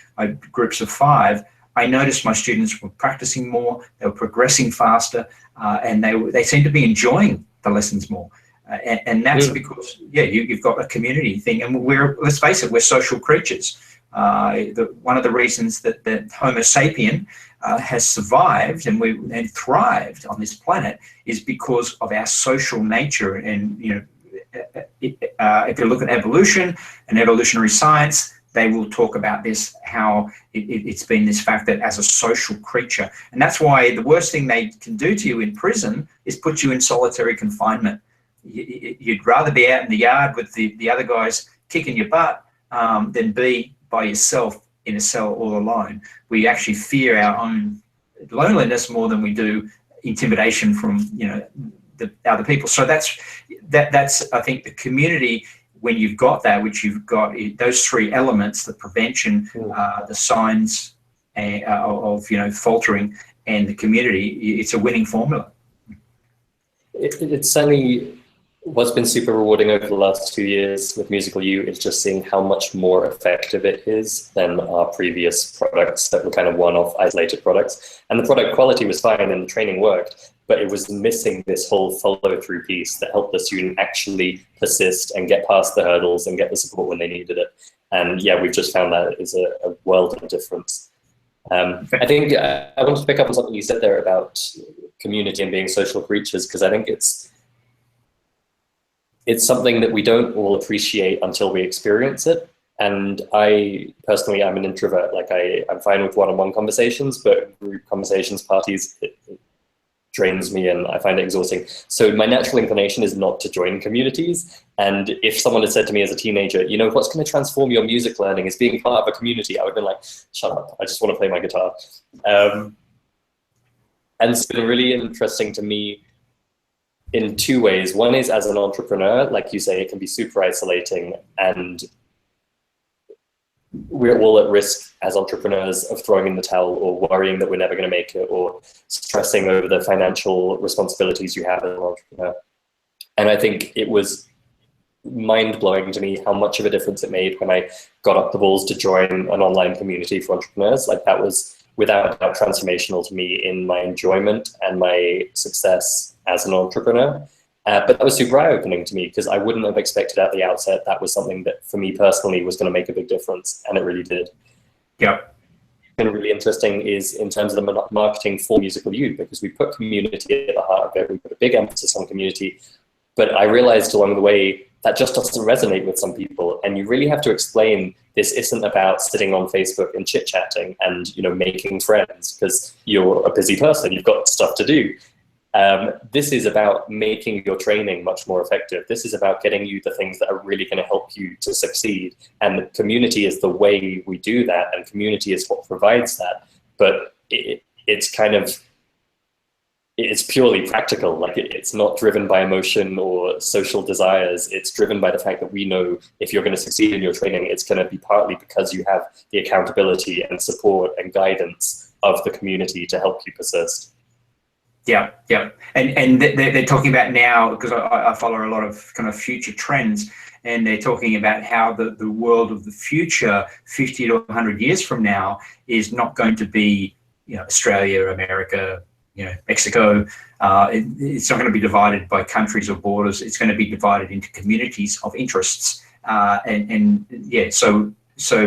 groups of 5, I noticed my students were practicing more, they were progressing faster, and they seemed to be enjoying the lessons more. And that's because, you've got a community thing, and let's face it, we're social creatures. One of the reasons that Homo sapien has survived and thrived on this planet is because of our social nature. And if you look at evolution and evolutionary science, they will talk about this, how it's been this fact that as a social creature, and that's why the worst thing they can do to you in prison is put you in solitary confinement. You'd rather be out in the yard with the other guys kicking your butt than be by yourself in a cell all alone. We actually fear our own loneliness more than we do intimidation from the other people. So that's I think the community, when you've got that, which you've got those 3 elements, the prevention, the signs of faltering, and the community, it's a winning formula. It's certainly what's been super rewarding over the last 2 years with Musical U is just seeing how much more effective it is than our previous products that were kind of one-off isolated products. And the product quality was fine and the training worked, but it was missing this whole follow-through piece that helped the student actually persist and get past the hurdles and get the support when they needed it. And we've just found that is a world of difference. I think I wanted to pick up on something you said there about community and being social creatures, because I think it's something that we don't all appreciate until we experience it. And I personally, I'm an introvert. Like I'm fine with one-on-one conversations, but group conversations, parties, it drains me and I find it exhausting. So my natural inclination is not to join communities. And if someone had said to me as a teenager, you know, what's going to transform your music learning is being part of a community, I would have been like, shut up, I just want to play my guitar. And it's been really interesting to me in two ways. One is as an entrepreneur, like you say, it can be super isolating, and we're all at risk as entrepreneurs of throwing in the towel or worrying that we're never going to make it or stressing over the financial responsibilities you have as an entrepreneur. And I think it was mind-blowing to me how much of a difference it made when I got up the balls to join an online community for entrepreneurs. Like, that was without doubt transformational to me in my enjoyment and my success as an entrepreneur. But that was super eye-opening to me because I wouldn't have expected at the outset that was something that for me personally was going to make a big difference, and it really did. Yeah. What's been really interesting is in terms of the marketing for Musical You, because we put community at the heart of it. We put a big emphasis on community, but I realized along the way that just doesn't resonate with some people, and you really have to explain this isn't about sitting on Facebook and chit-chatting and, you know, making friends because you're a busy person, you've got stuff to do. This is about making your training much more effective. This is about getting you the things that are really going to help you to succeed. And community is the way we do that, and community is what provides that. But it's kind of, it's purely practical. Like, it's not driven by emotion or social desires. It's driven by the fact that we know if you're going to succeed in your training, it's going to be partly because you have the accountability and support and guidance of the community to help you persist. Yeah, yeah, and they're talking about now, because I follow a lot of kind of future trends, and they're talking about how the world of the future, 50 to 100 years from now, is not going to be, you know, Australia, America, you know, Mexico. It's not going to be divided by countries or borders. It's going to be divided into communities of interests, and yeah, so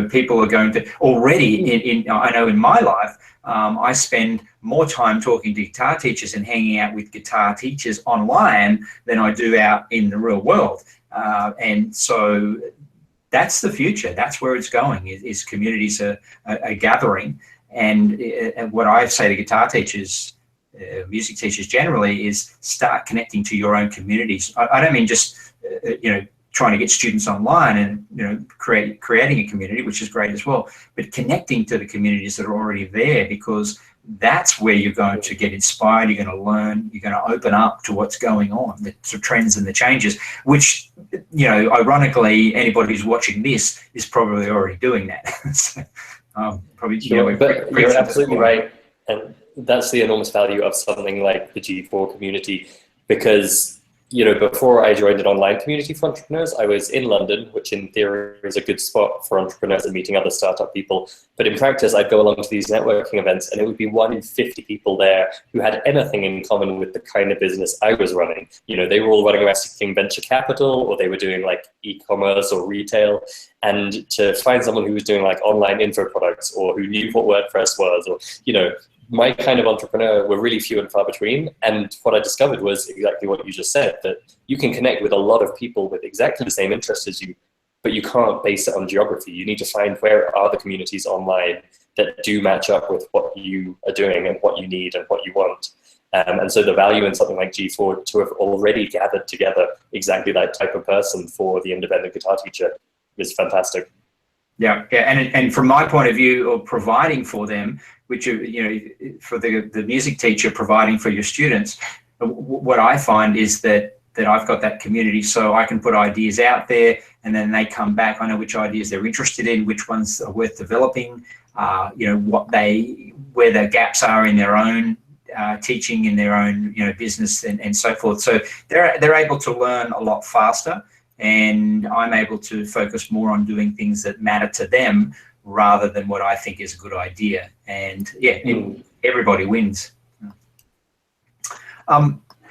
people are going to already I know in my life. I spend more time talking to guitar teachers and hanging out with guitar teachers online than I do out in the real world. And so that's the future. That's where it's going, is communities are gathering. And what I say to guitar teachers, music teachers generally, is start connecting to your own communities. I don't mean just, you know, trying to get students online and, you know, creating a community, which is great as well, but connecting to the communities that are already there, because that's where you're going to get inspired, you're going to learn, you're going to open up to what's going on, the trends and the changes, which, you know, ironically, anybody who's watching this is probably already doing that. So, probably, sure, but you're absolutely right. And that's the enormous value of something like the G4 community, because, you know, before I joined an online community for entrepreneurs, I was in London, which in theory is a good spot for entrepreneurs and meeting other startup people. But in practice, I'd go along to these networking events and it would be 1 in 50 people there who had anything in common with the kind of business I was running. You know, they were all running around seeking venture capital, or they were doing like e-commerce or retail. And to find someone who was doing like online info products, or who knew what WordPress was, or, you know, my kind of entrepreneur were really few and far between. And what I discovered was exactly what you just said, that you can connect with a lot of people with exactly the same interests as you, but you can't base it on geography. You need to find where are the communities online that do match up with what you are doing and what you need and what you want. And so the value in something like G4 to have already gathered together exactly that type of person for the independent guitar teacher is fantastic. Yeah, yeah, and from my point of view, of providing for them, which, you know, for the music teacher providing for your students, what I find is that I've got that community, so I can put ideas out there, and then they come back. I know which ideas they're interested in, which ones are worth developing, you know, where the gaps are in their own teaching, in their own, you know, business, and so forth. So they're able to learn a lot faster, and I'm able to focus more on doing things that matter to them rather than what I think is a good idea. And yeah, everybody wins.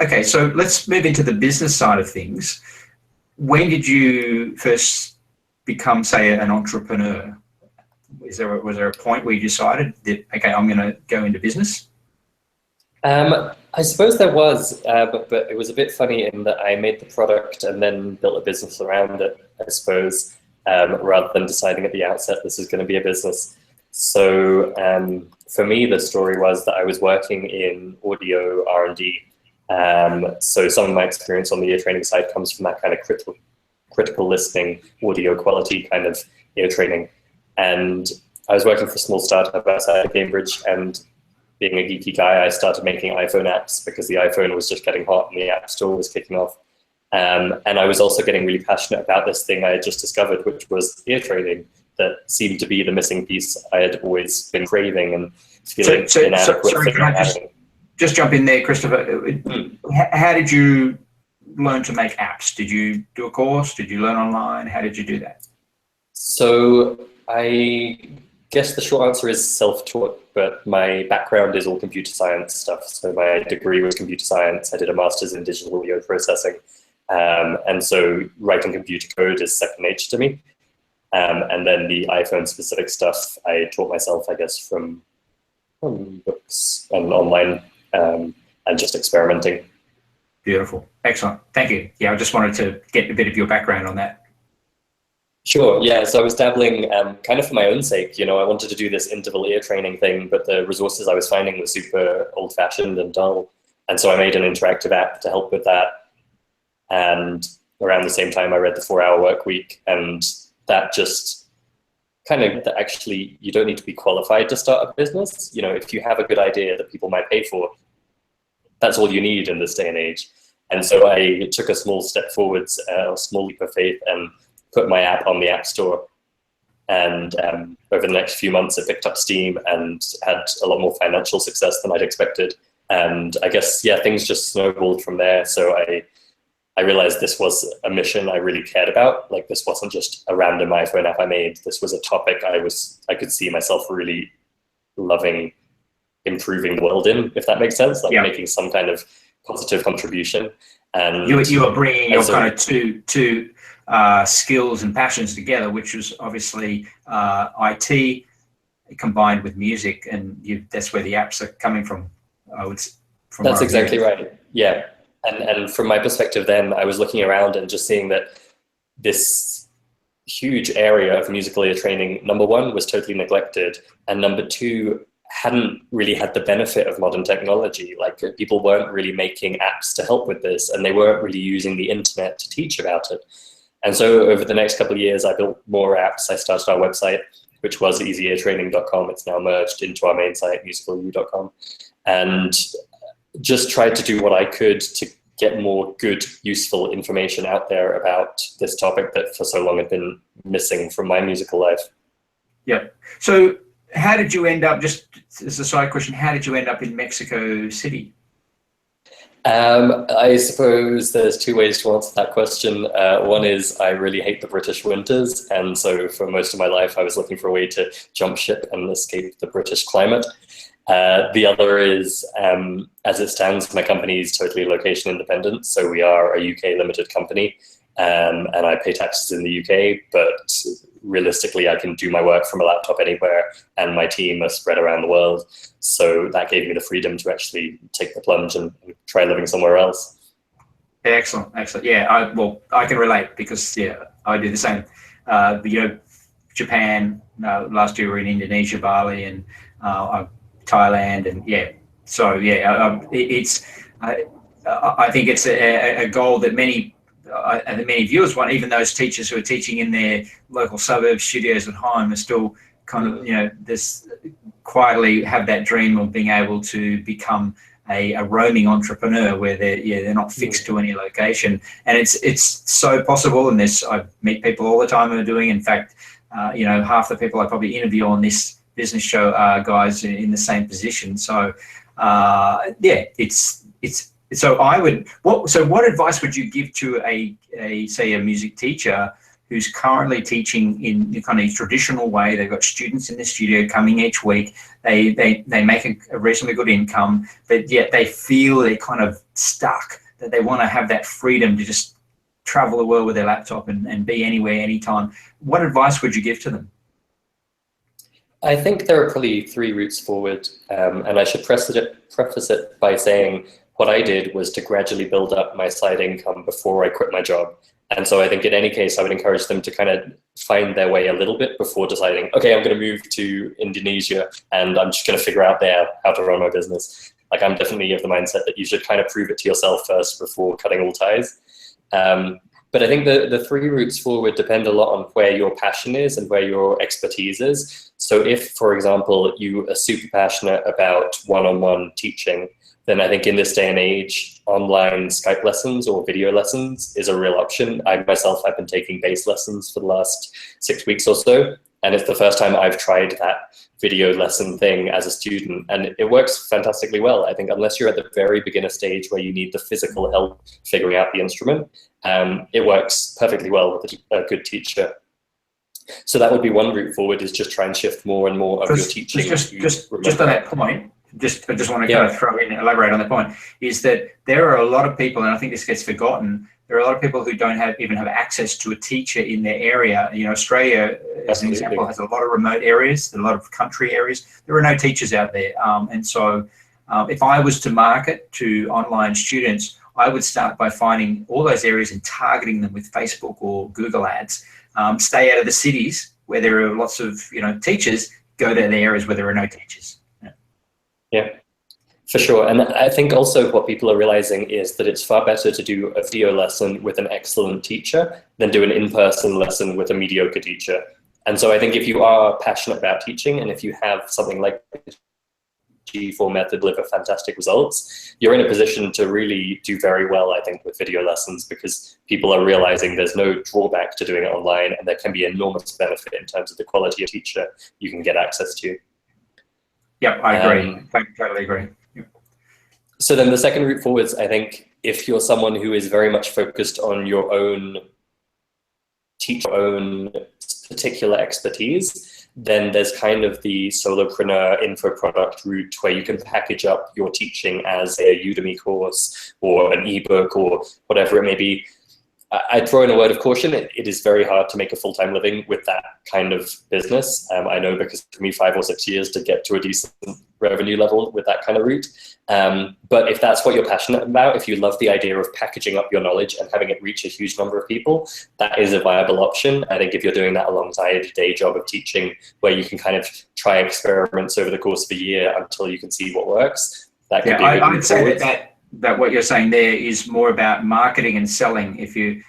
Okay, so let's move into the business side of things. When did you first become, say, an entrepreneur? Was there a point where you decided that, okay, I'm going to go into business? I suppose there was, but it was a bit funny in that I made the product and then built a business around it, I suppose, rather than deciding at the outset this is going to be a business. So for me, the story was that I was working in audio R&D. So some of my experience on the ear training side comes from that kind of critical listening, audio quality kind of ear training. And I was working for a small startup outside of Cambridge, and being a geeky guy, I started making iPhone apps because the iPhone was just getting hot and the App Store was kicking off. And I was also getting really passionate about this thing I had just discovered, which was ear training, that seemed to be the missing piece I had always been craving and feeling inadequate. Sorry, can I just jump in there, Christopher? How did you learn to make apps? Did you do a course? Did you learn online? How did you do that? So I guess the short answer is self-taught, but my background is all computer science stuff. So my degree was computer science. I did a master's in digital audio processing. And so writing computer code is second nature to me. And then the iPhone specific stuff I taught myself, I guess, from books and online and just experimenting. Beautiful. Excellent. Thank you. Yeah, I just wanted to get a bit of your background on that. Sure. Yeah. So I was dabbling kind of for my own sake. I wanted to do this interval ear training thing, but the resources I was finding were super old fashioned and dull. And so I made an interactive app to help with that. And around the same time, I read the 4-Hour Workweek, and that just kind of that actually you don't need to be qualified to start a business. If you have a good idea that people might pay for, that's all you need in this day and age. And so I took a small step forwards, a small leap of faith, and put my app on the App Store. And over the next few months, it picked up steam and had a lot more financial success than I'd expected. And I guess, yeah, things just snowballed from there. So I realized this was a mission I really cared about. Like, this wasn't just a random iPhone app I made. This was a topic I could see myself really loving improving the world in, if that makes sense, like making some kind of positive contribution. And you were bringing your kind of two skills and passions together, which was obviously IT combined with music, and that's where the apps are coming from. That's exactly right. Yeah. And from my perspective then, I was looking around and just seeing that this huge area of musical ear training, number one, was totally neglected, and number two, hadn't really had the benefit of modern technology. Like, people weren't really making apps to help with this, and they weren't really using the internet to teach about it. And so over the next couple of years, I built more apps. I started our website, which was easyeartraining.com. It's now merged into our main site, musicalu.com, and just tried to do what I could to get more good, useful information out there about this topic that for so long had been missing from my musical life. Yeah. So how did you end up, just as a side question, how did you end up in Mexico City? I suppose there's two ways to answer that question. One is I really hate the British winters, and so for most of my life I was looking for a way to jump ship and escape the British climate. The other is, as it stands, my company is totally location independent, so we are a UK limited company, and I pay taxes in the UK, but realistically I can do my work from a laptop anywhere, and my team are spread around the world. So that gave me the freedom to actually take the plunge and try living somewhere else. Excellent, excellent. Yeah, I can relate because I do the same. Japan. Last year we were in Indonesia, Bali, and Thailand, and I think it's a goal that many viewers want. Even those teachers who are teaching in their local suburb studios at home are still kind of this quietly have that dream of being able to become a roaming entrepreneur where they're not fixed to any location, and it's so possible. And I meet people all the time who are doing. In fact, half the people I probably interview on this business show are guys in the same position. So what advice would you give to a music teacher who's currently teaching in the kind of traditional way? They've got students in the studio coming each week. They make a reasonably good income, but yet they feel they're kind of stuck, that they want to have that freedom to just travel the world with their laptop and be anywhere, anytime. What advice would you give to them? I think there are probably three routes forward, and I should preface it by saying what I did was to gradually build up my side income before I quit my job. And so I think in any case, I would encourage them to kind of find their way a little bit before deciding, okay, I'm going to move to Indonesia and I'm just going to figure out there how to run my business. Like, I'm definitely of the mindset that you should kind of prove it to yourself first before cutting all ties. But I think the three routes forward depend a lot on where your passion is and where your expertise is. So if, for example, you are super passionate about one-on-one teaching, then I think in this day and age, online Skype lessons or video lessons is a real option. I myself have been taking bass lessons for the last 6 weeks or so, and it's the first time I've tried that video lesson thing as a student, and it works fantastically well. I think unless you're at the very beginner stage where you need the physical help figuring out the instrument, it works perfectly well with a good teacher. So that would be one route forward, is just try and shift more and more of your teaching. Just on that point, I just want to kind of elaborate on that point, is that there are a lot of people, and I think this gets forgotten, there are a lot of people who don't even have access to a teacher in their area. You know, Australia, as an example, has a lot of remote areas, a lot of country areas. There are no teachers out there. And so if I was to market to online students, I would start by finding all those areas and targeting them with Facebook or Google ads. Stay out of the cities where there are lots of, teachers. Go to the areas where there are no teachers. Yeah, for sure. And I think also what people are realizing is that it's far better to do a video lesson with an excellent teacher than do an in-person lesson with a mediocre teacher. And so I think if you are passionate about teaching, and if you have something like the G4 method deliver fantastic results, you're in a position to really do very well, I think, with video lessons, because people are realizing there's no drawback to doing it online, and there can be enormous benefit in terms of the quality of teacher you can get access to. Yep, I agree. I totally agree. Yep. So then the second route forwards, I think, if you're someone who is very much focused on your own particular expertise, then there's kind of the solopreneur info product route, where you can package up your teaching as a Udemy course or an ebook or whatever it may be. I'd throw in a word of caution. It is very hard to make a full-time living with that kind of business. I know, because it took me 5 or 6 years to get to a decent revenue level with that kind of route. But if that's what you're passionate about, if you love the idea of packaging up your knowledge and having it reach a huge number of people, that is a viable option. I think if you're doing that alongside a day job of teaching, where you can kind of try experiments over the course of a year until you can see what works, that could be a good I would say that what you're saying there is more about marketing and selling. If you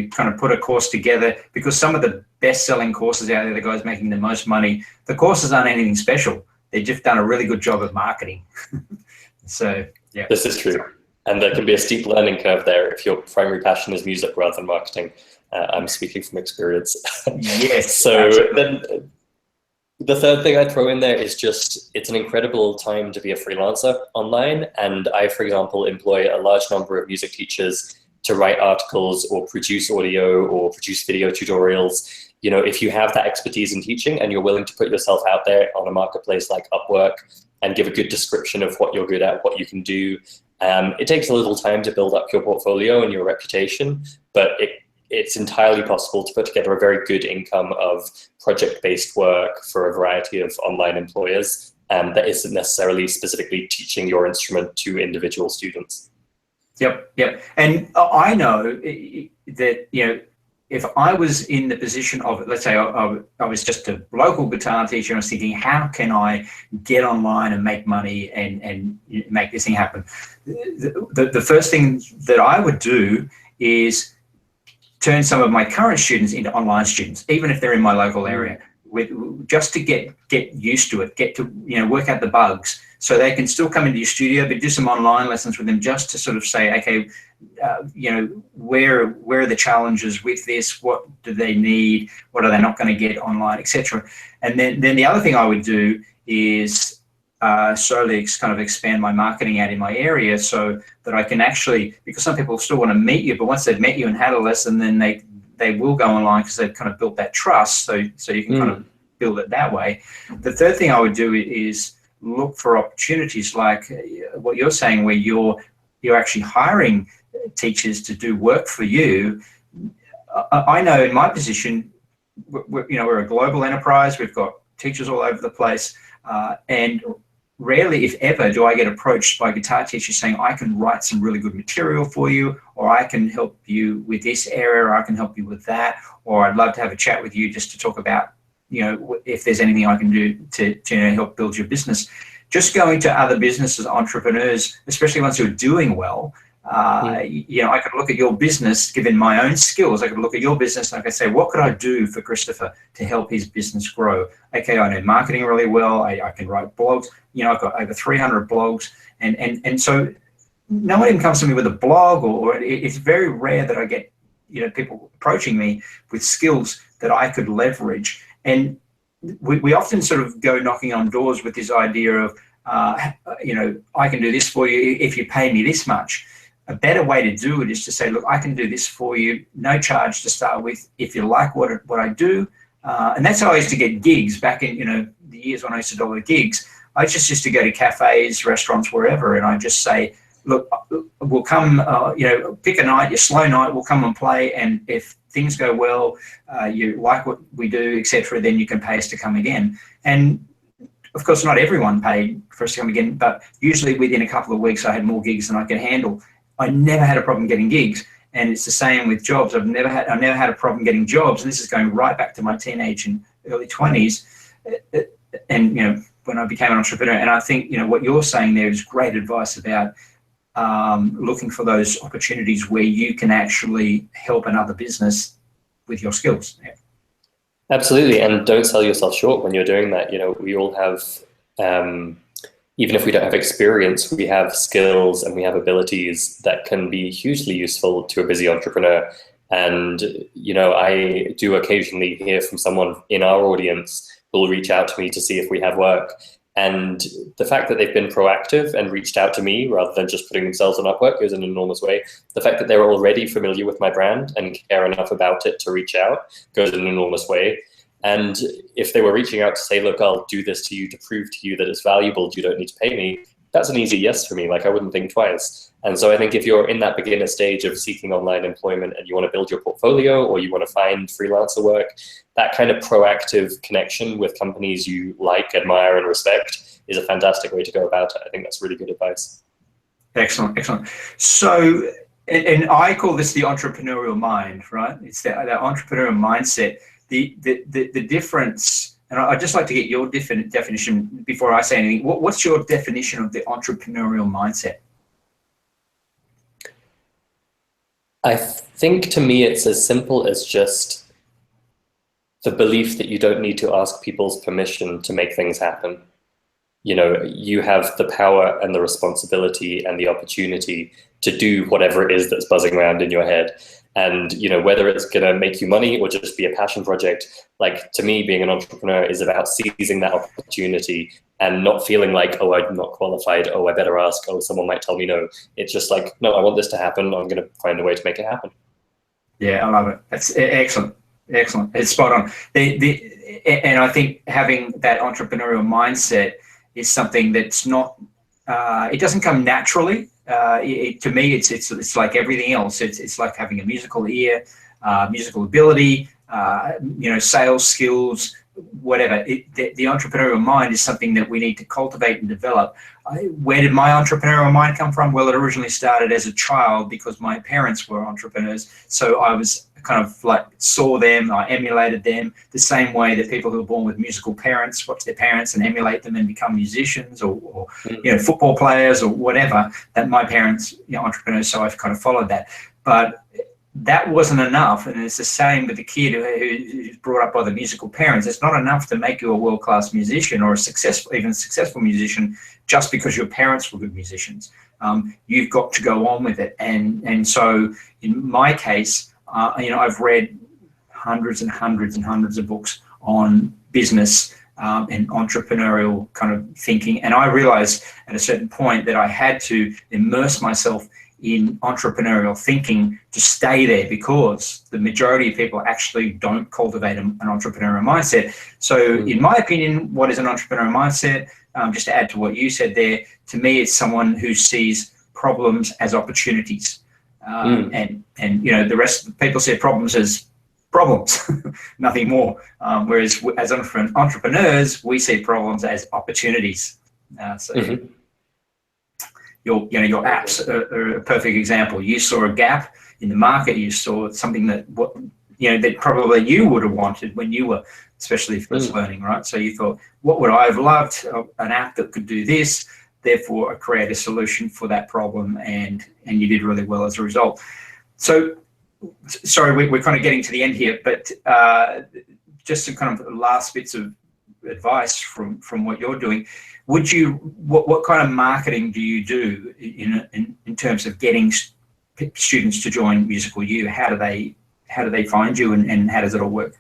kind of put a course together, because some of the best-selling courses out there, the guys making the most money, the courses aren't anything special. They've just done a really good job of marketing. So yeah, this is true, and there can be a steep learning curve there if your primary passion is music rather than marketing. I'm speaking from experience. Yes. So then the third thing I'd throw in there is just, it's an incredible time to be a freelancer online. And I, for example, employ a large number of music teachers to write articles or produce audio or produce video tutorials. You know, if you have that expertise in teaching and you're willing to put yourself out there on a marketplace like Upwork and give a good description of what you're good at, what you can do, it takes a little time to build up your portfolio and your reputation, but it's entirely possible to put together a very good income of project-based work for a variety of online employers that isn't necessarily specifically teaching your instrument to individual students. Yep. And I know that, if I was in the position of, let's say I was just a local guitar teacher, and I was thinking, how can I get online and make money and make this thing happen? The first thing that I would do is turn some of my current students into online students, even if they're in my local area, just to get used to it, get to work out the bugs, so they can still come into your studio, but do some online lessons with them, just to sort of say, okay, where are the challenges with this? What do they need? What are they not going to get online, etc. And then the other thing I would do is slowly kind of expand my marketing out in my area, so that I can actually, because some people still want to meet you, but once they've met you and had a lesson, then they will go online, because they've kind of built that trust, so you can kind of build it that way. The third thing I would do is look for opportunities like what you're saying, where you're actually hiring teachers to do work for you. I know in my position, we're a global enterprise. We've got teachers all over the place, and rarely, if ever, do I get approached by guitar teachers saying, I can write some really good material for you, or I can help you with this area, or I can help you with that, or I'd love to have a chat with you just to talk about, if there's anything I can do to help build your business. Just going to other businesses, entrepreneurs, especially ones who are doing well, I could look at your business, given my own skills, I could look at your business and I could say, what could I do for Christoper to help his business grow? Okay, I know marketing really well. I can write blogs. I've got over 300 blogs. And so no one even comes to me with a blog, or it's very rare that I get, people approaching me with skills that I could leverage. And we often sort of go knocking on doors with this idea of, I can do this for you if you pay me this much. A better way to do it is to say, look, I can do this for you, no charge to start with, if you like what I do. And that's how I used to get gigs back in, the years when I used to do gigs. I just used to go to cafes, restaurants, wherever, and I just say, look, we'll come, pick a night, your slow night, we'll come and play, and if things go well, you like what we do, etc., then you can pay us to come again. And of course, not everyone paid for us to come again, but usually within a couple of weeks, I had more gigs than I could handle. I never had a problem getting gigs, and it's the same with jobs. I've never had a problem getting jobs, and this is going right back to my teenage and early 20s, and when I became an entrepreneur. And I think what you're saying there is great advice about looking for those opportunities where you can actually help another business with your skills. Yeah. Absolutely, and don't sell yourself short when you're doing that. We all have, even if we don't have experience, we have skills and we have abilities that can be hugely useful to a busy entrepreneur. And, I do occasionally hear from someone in our audience who will reach out to me to see if we have work. And the fact that they've been proactive and reached out to me rather than just putting themselves on Upwork goes an enormous way. The fact that they're already familiar with my brand and care enough about it to reach out goes an enormous way. And if they were reaching out to say, look, I'll do this to you to prove to you that it's valuable, you don't need to pay me, that's an easy yes for me. Like, I wouldn't think twice. And so I think if you're in that beginner stage of seeking online employment and you want to build your portfolio, or you want to find freelancer work, that kind of proactive connection with companies you like, admire, and respect is a fantastic way to go about it. I think that's really good advice. Excellent, excellent. So, and I call this the entrepreneurial mind, right? It's that entrepreneurial mindset. The difference, and I'd just like to get your definition before I say anything. What's your definition of the entrepreneurial mindset? I think to me it's as simple as just the belief that you don't need to ask people's permission to make things happen. You have the power and the responsibility and the opportunity to do whatever it is that's buzzing around in your head. And, whether it's going to make you money or just be a passion project, like, to me, being an entrepreneur is about seizing that opportunity and not feeling like, oh, I'm not qualified. Oh, I better ask. Oh, someone might tell me no. It's just like, no, I want this to happen. I'm going to find a way to make it happen. Yeah, I love it. That's excellent. Excellent. It's spot on. And I think having that entrepreneurial mindset is something that's not, it doesn't come naturally. To me, it's like everything else. It's like having a musical ear, musical ability, sales skills, whatever. The entrepreneurial mind is something that we need to cultivate and develop. Where did my entrepreneurial mind come from? Well, it originally started as a child because my parents were entrepreneurs. So I was kind of like saw them, I emulated them the same way that people who are born with musical parents watch their parents and emulate them and become musicians or football players or whatever. That my parents, entrepreneurs, so I've kind of followed that. But that wasn't enough, and it's the same with the kid who's brought up by the musical parents. It's not enough to make you a world-class musician or a successful musician just because your parents were good musicians. You've got to go on with it, and so in my case, I've read hundreds and hundreds and hundreds of books on business and entrepreneurial kind of thinking, and I realized at a certain point that I had to immerse myself in entrepreneurial thinking to stay there, because the majority of people actually don't cultivate an entrepreneurial mindset. So in my opinion, what is an entrepreneurial mindset? Just to add to what you said there, to me, it's someone who sees problems as opportunities. And the rest of the people see problems as problems, nothing more. Whereas as entrepreneurs, we see problems as opportunities. So your apps are a perfect example. You saw a gap in the market. You saw something that that probably you would have wanted when you were especially first learning, right? So you thought, what would I have loved? An app that could do this. Therefore, I create a solution for that problem, and you did really well as a result. So, sorry, we're kind of getting to the end here, but just some kind of last bits of advice from what you're doing. What kind of marketing do you do in terms of getting students to join Musical U? How do they find you, and how does it all work?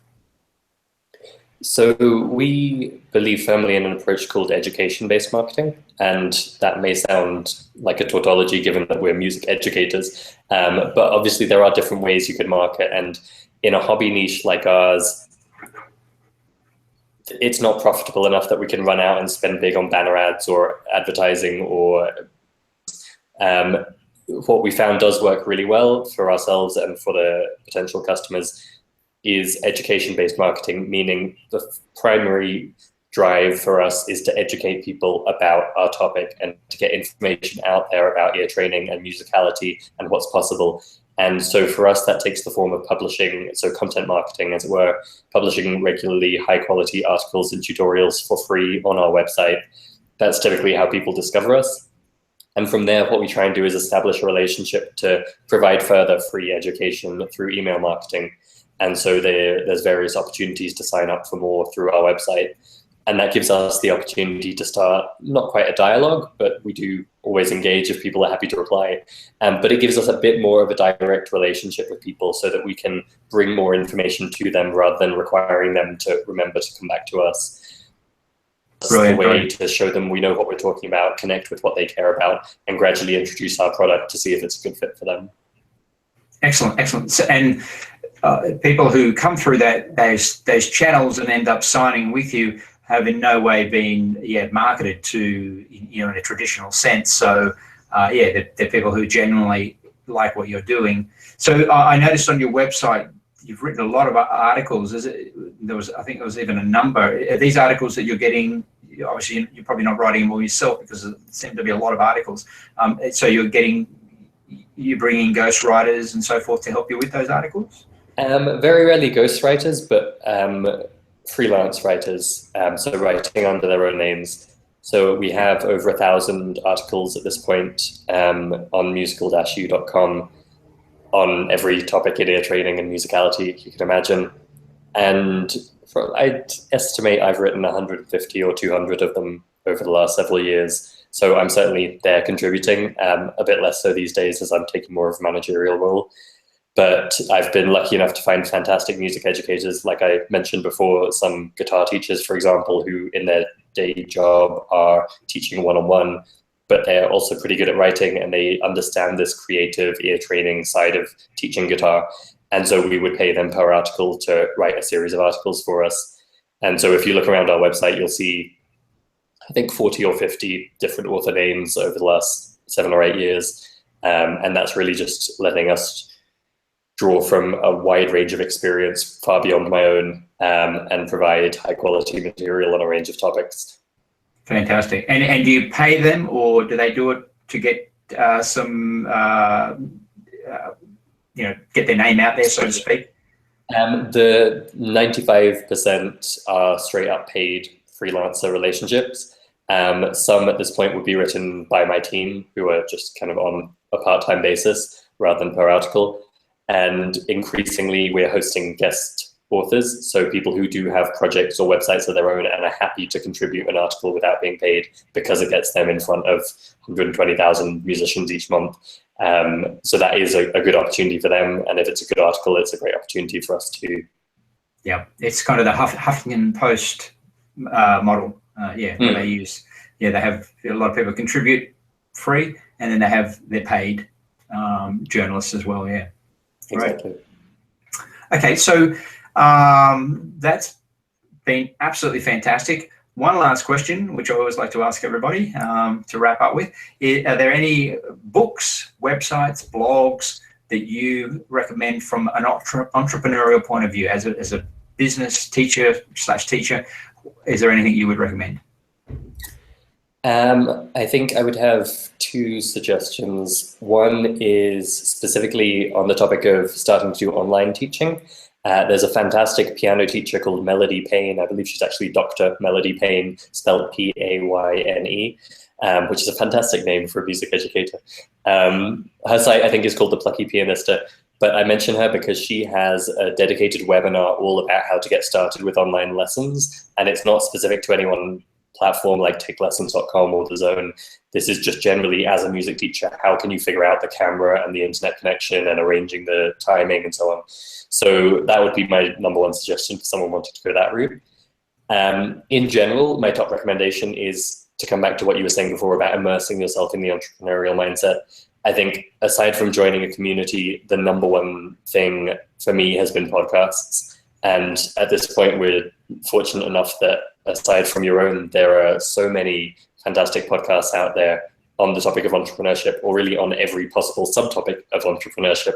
So we believe firmly in an approach called education-based marketing, and that may sound like a tautology given that we're music educators, but obviously there are different ways you could market, and in a hobby niche like ours, it's not profitable enough that we can run out and spend big on banner ads or advertising, or what we found does work really well for ourselves and for the potential customers is education-based marketing, meaning the primary drive for us is to educate people about our topic and to get information out there about ear training and musicality and what's possible. And so for us, that takes the form of publishing, so content marketing, as it were, publishing regularly high-quality articles and tutorials for free on our website. That's typically how people discover us. And from there, what we try and do is establish a relationship to provide further free education through email marketing. And so there's various opportunities to sign up for more through our website. And that gives us the opportunity to start not quite a dialogue, but we do always engage if people are happy to reply. But it gives us a bit more of a direct relationship with people so that we can bring more information to them rather than requiring them to remember to come back to us. That's the way to show them we know what we're talking about, connect with what they care about, and gradually introduce our product to see if it's a good fit for them. Excellent, excellent. So, and people who come through those channels and end up signing with you have in no way been marketed to in a traditional sense. So they're people who genuinely like what you're doing. So I noticed on your website you've written a lot of articles. I think there was even a number. Are these articles that you're getting? Obviously, you're probably not writing them all yourself because there seem to be a lot of articles. So you're bringing ghostwriters and so forth to help you with those articles? Very rarely ghostwriters, but freelance writers, so writing under their own names. So we have over 1,000 articles at this point on musical-u.com on every topic in ear training and musicality you can imagine. And I'd estimate I've written 150 or 200 of them over the last several years. So I'm certainly there contributing, a bit less so these days as I'm taking more of a managerial role. But I've been lucky enough to find fantastic music educators, like I mentioned before, some guitar teachers, for example, who in their day job are teaching one-on-one, but they're also pretty good at writing and they understand this creative ear training side of teaching guitar. And so we would pay them per article to write a series of articles for us. And so if you look around our website, you'll see, I think 40 or 50 different author names over the last 7 or 8 years. And that's really just letting us draw from a wide range of experience far beyond my own and provide high quality material on a range of topics. Fantastic. And do you pay them, or do they do it to get get their name out there, so to speak? The 95% are straight up paid freelancer relationships. Some at this point would be written by my team, who are just kind of on a part-time basis rather than per article. And increasingly, we're hosting guest authors, so people who do have projects or websites of their own and are happy to contribute an article without being paid because it gets them in front of 120,000 musicians each month. So that is a good opportunity for them, and if it's a good article, it's a great opportunity for us too. Yeah, it's kind of the Huffington Post model, where they use, they have a lot of people contribute free, and then they have their paid journalists as well, Exactly. Right. Okay, so that's been absolutely fantastic. One last question, which I always like to ask everybody to wrap up with. Are there any books, websites, blogs that you recommend from an entrepreneurial point of view as a business teacher /teacher? Is there anything you would recommend? I think I would have two suggestions. One is specifically on the topic of starting to do online teaching. There's a fantastic piano teacher called Melody Payne. I believe she's actually Dr. Melody Payne, spelled Payne, which is a fantastic name for a music educator. Her site, I think, is called The Plucky Pianista. But I mention her because she has a dedicated webinar all about how to get started with online lessons. And it's not specific to any one platform like takelessons.com or The Zone. This is just generally, as a music teacher, how can you figure out the camera and the internet connection and arranging the timing and so on. So that would be my number one suggestion for someone wanting to go that route. In general, my top recommendation is to come back to what you were saying before about immersing yourself in the entrepreneurial mindset. I think aside from joining a community, the number one thing for me has been podcasts. And at this point, we're fortunate enough that aside from your own, there are so many fantastic podcasts out there on the topic of entrepreneurship, or really on every possible subtopic of entrepreneurship.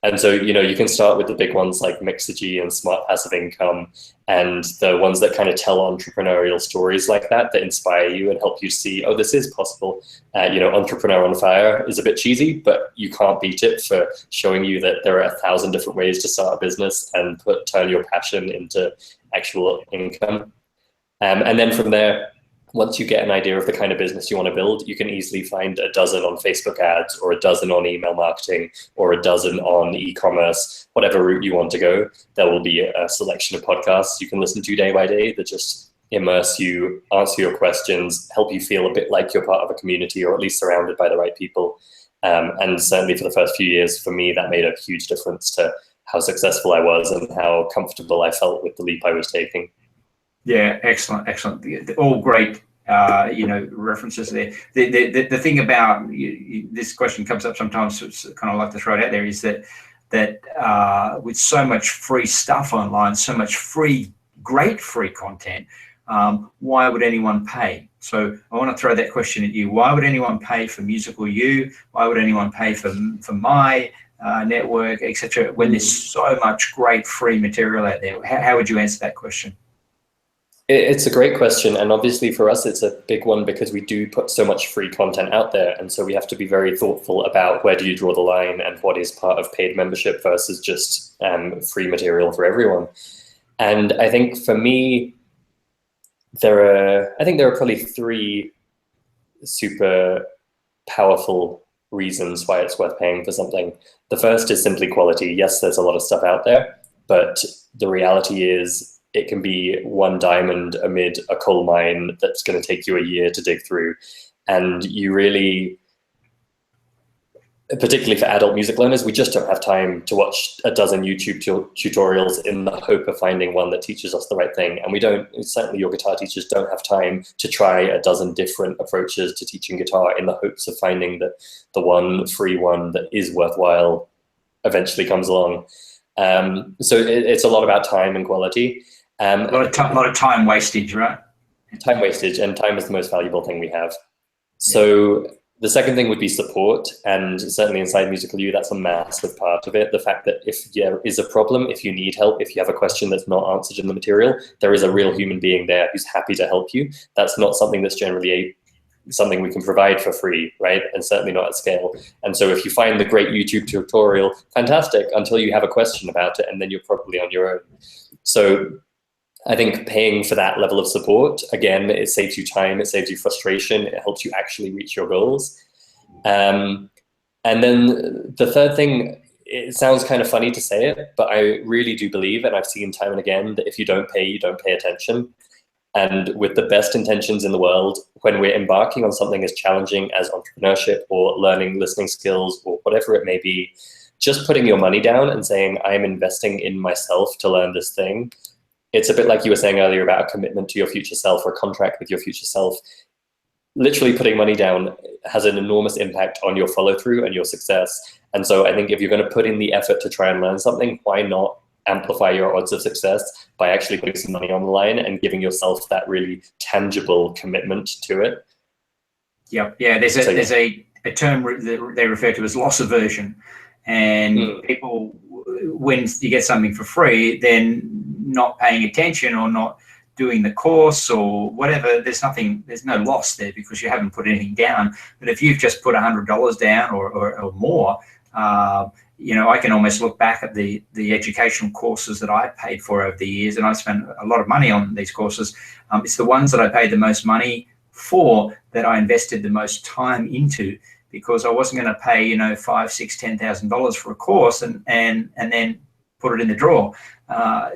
And so, you can start with the big ones like Mixergy and Smart Passive Income, and the ones that kind of tell entrepreneurial stories like that inspire you and help you see, oh, this is possible. Entrepreneur on Fire is a bit cheesy, but you can't beat it for showing you that there are 1,000 different ways to start a business and turn your passion into actual income. And then from there, once you get an idea of the kind of business you want to build, you can easily find a dozen on Facebook ads, or a dozen on email marketing, or a dozen on e-commerce, whatever route you want to go. There will be a selection of podcasts you can listen to day by day that just immerse you, answer your questions, help you feel a bit like you're part of a community, or at least surrounded by the right people. And certainly for the first few years, for me, that made a huge difference to how successful I was and how comfortable I felt with the leap I was taking. Yeah, excellent. All great, references there. The thing about this question comes up sometimes, so it's kind of like to throw it out there, is that with so much free stuff online, so much great free content, why would anyone pay? So I want to throw that question at you. Why would anyone pay for Musical You? Why would anyone pay for my network, etc., when there's so much great free material out there? How would you answer that question? It's a great question, and obviously for us it's a big one because we do put so much free content out there, and so we have to be very thoughtful about where do you draw the line and what is part of paid membership versus just free material for everyone. And I think for me, there are probably three super powerful reasons why it's worth paying for something. The first is simply quality. Yes, there's a lot of stuff out there, but the reality is it can be one diamond amid a coal mine that's going to take you a year to dig through. And you really, particularly for adult music learners, we just don't have time to watch a dozen YouTube tutorials in the hope of finding one that teaches us the right thing. And certainly your guitar teachers don't have time to try a dozen different approaches to teaching guitar in the hopes of finding that the one free one that is worthwhile eventually comes along. So it's a lot about time and quality. A lot of time wastage, right? Time wastage, and time is the most valuable thing we have. So the second thing would be support, and certainly inside Musical You, that's a massive part of it. The fact that if there is a problem, if you need help, if you have a question that's not answered in the material, there is a real human being there who's happy to help you. That's not something that's generally something we can provide for free, right? And certainly not at scale. And so if you find the great YouTube tutorial, fantastic, until you have a question about it, and then you're probably on your own. So I think paying for that level of support, again, it saves you time, it saves you frustration, it helps you actually reach your goals. And then the third thing, it sounds kind of funny to say it, but I really do believe, and I've seen time and again, that if you don't pay, you don't pay attention. And with the best intentions in the world, when we're embarking on something as challenging as entrepreneurship or learning listening skills or whatever it may be, just putting your money down and saying, I'm investing in myself to learn this thing. It's a bit like you were saying earlier about a commitment to your future self or a contract with your future self. Literally putting money down has an enormous impact on your follow through and your success. And so I think if you're going to put in the effort to try and learn something, why not amplify your odds of success by actually putting some money on the line and giving yourself that really tangible commitment to it? Yeah, there's a term that they refer to as loss aversion. And people, when you get something for free, then not paying attention or not doing the course or whatever, there's no loss there because you haven't put anything down. But if you've just put $100 down or more, I can almost look back at the educational courses that I paid for over the years, and I spent a lot of money on these courses. It's the ones that I paid the most money for that I invested the most time into, because I wasn't going to pay, $5,000, $6,000, $10,000 for a course and then put it in the drawer.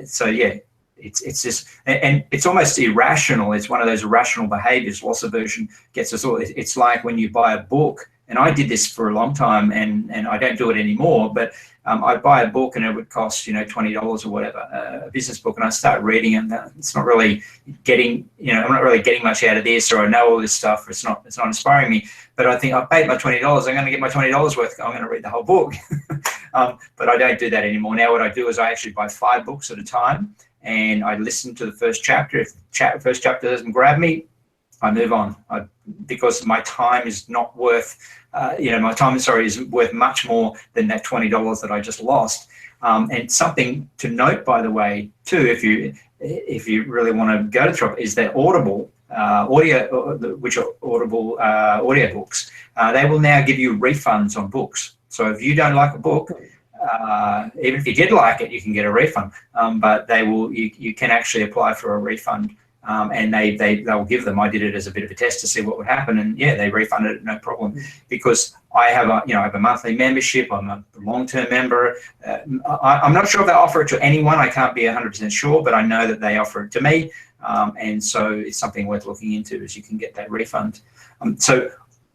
It's just, and it's almost irrational. It's one of those irrational behaviors. Loss aversion gets us all. It's like when you buy a book, and I did this for a long time, and I don't do it anymore, but I'd buy a book and it would cost, $20 or whatever, a business book, and I start reading it, and it's not really getting, I'm not really getting much out of this, or I know all this stuff, it's not inspiring me, but I think I've paid my $20, I'm going to get my $20 worth, I'm going to read the whole book. But I don't do that anymore. Now what I do is I actually buy 5 books at a time, and I listen to the first chapter. If the first chapter doesn't grab me, I move on, because my time is not worth, is worth much more than that $20 that I just lost. And something to note, by the way, too, if you really want to go to the top, is that Audible, which are Audible audiobooks, they will now give you refunds on books. So if you don't like a book, even if you did like it, you can get a refund. But you can actually apply for a refund. And they'll give them. I did it as a bit of a test to see what would happen, and they refunded it, no problem, because I have a monthly membership. I'm a long-term member. I'm not sure if they offer it to anyone. I can't be 100% sure, but I know that they offer it to me, and so it's something worth looking into, as you can get that refund. So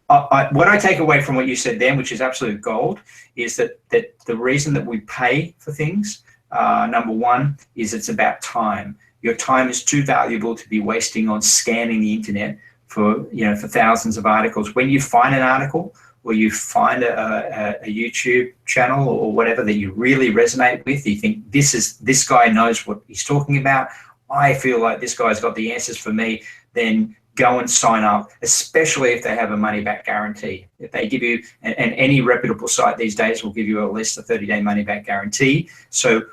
what I take away from what you said then, which is absolute gold, is that the reason that we pay for things, number one, is it's about time. Your time is too valuable to be wasting on scanning the internet for thousands of articles. When you find an article, or you find a YouTube channel or whatever that you really resonate with, you think this guy knows what he's talking about, I feel like this guy's got the answers for me, then go and sign up, especially if they have a money-back guarantee. If they give you, and any reputable site these days will give you at least a 30-day money-back guarantee, so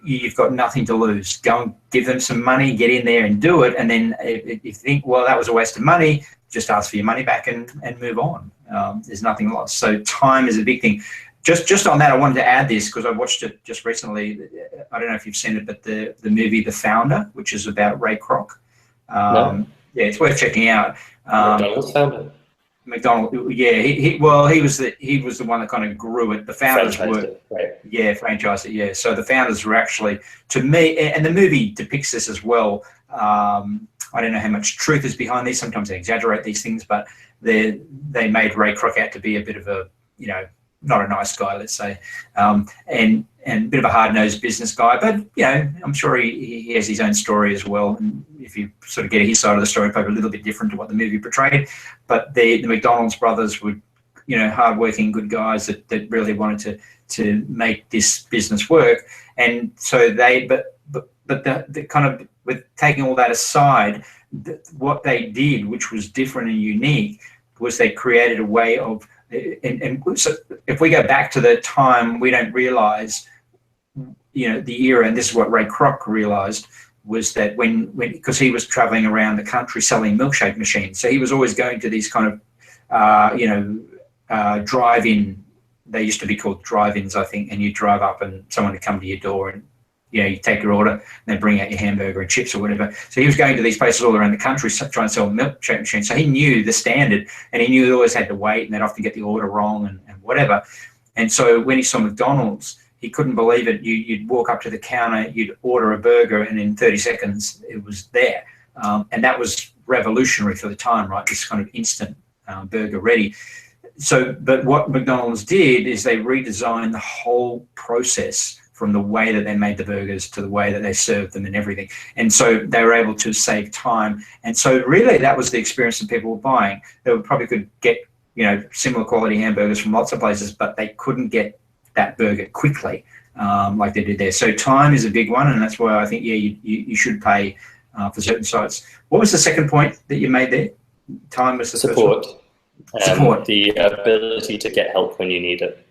you've got nothing to lose. Go and give them some money, get in there and do it, and then if you think, well, that was a waste of money, just ask for your money back and move on. There's nothing lost. So time is a big thing. Just on that, I wanted to add this because I watched it just recently. I don't know if you've seen it, but the movie The Founder, which is about Ray Kroc. No. Yeah, it's worth checking out. McDonald's founded. McDonald, yeah, he was the one that kind of grew it. The founders were, right. Yeah, franchised it, yeah. So the founders were actually, to me, and the movie depicts this as well. I don't know how much truth is behind these. Sometimes they exaggerate these things, but they made Ray Kroc out to be a bit of a, not a nice guy, let's say, and a bit of a hard-nosed business guy. But I'm sure he has his own story as well. And if you sort of get his side of the story, probably a little bit different to what the movie portrayed. But the McDonald's brothers were, hard-working, good guys that really wanted to make this business work. And so but the kind of, with taking all that aside, what they did, which was different and unique, was they created a way of, and so if we go back to the time, we don't realize, the era, and this is what Ray Kroc realized, was that when because he was traveling around the country selling milkshake machines, so he was always going to these kind of drive-in, they used to be called drive-ins, I think, and you drive up and someone would come to your door and you take your order and they bring out your hamburger and chips or whatever. So he was going to these places all around the country trying to sell milkshake machines. So he knew the standard, and he knew he always had to wait, and they'd often get the order wrong and whatever. And so when he saw McDonald's, he couldn't believe it. You'd walk up to the counter, you'd order a burger, and in 30 seconds it was there. And that was revolutionary for the time, right? This kind of instant burger ready. So, but what McDonald's did is they redesigned the whole process, from the way that they made the burgers to the way that they served them and everything. And so they were able to save time. And so really that was the experience that people were buying. They probably could get, similar quality hamburgers from lots of places, but they couldn't get that burger quickly like they did there. So time is a big one, and that's why I think, you should pay for certain sites. What was the second point that you made there? Time was the support. First one. Support. The ability to get help when you need it.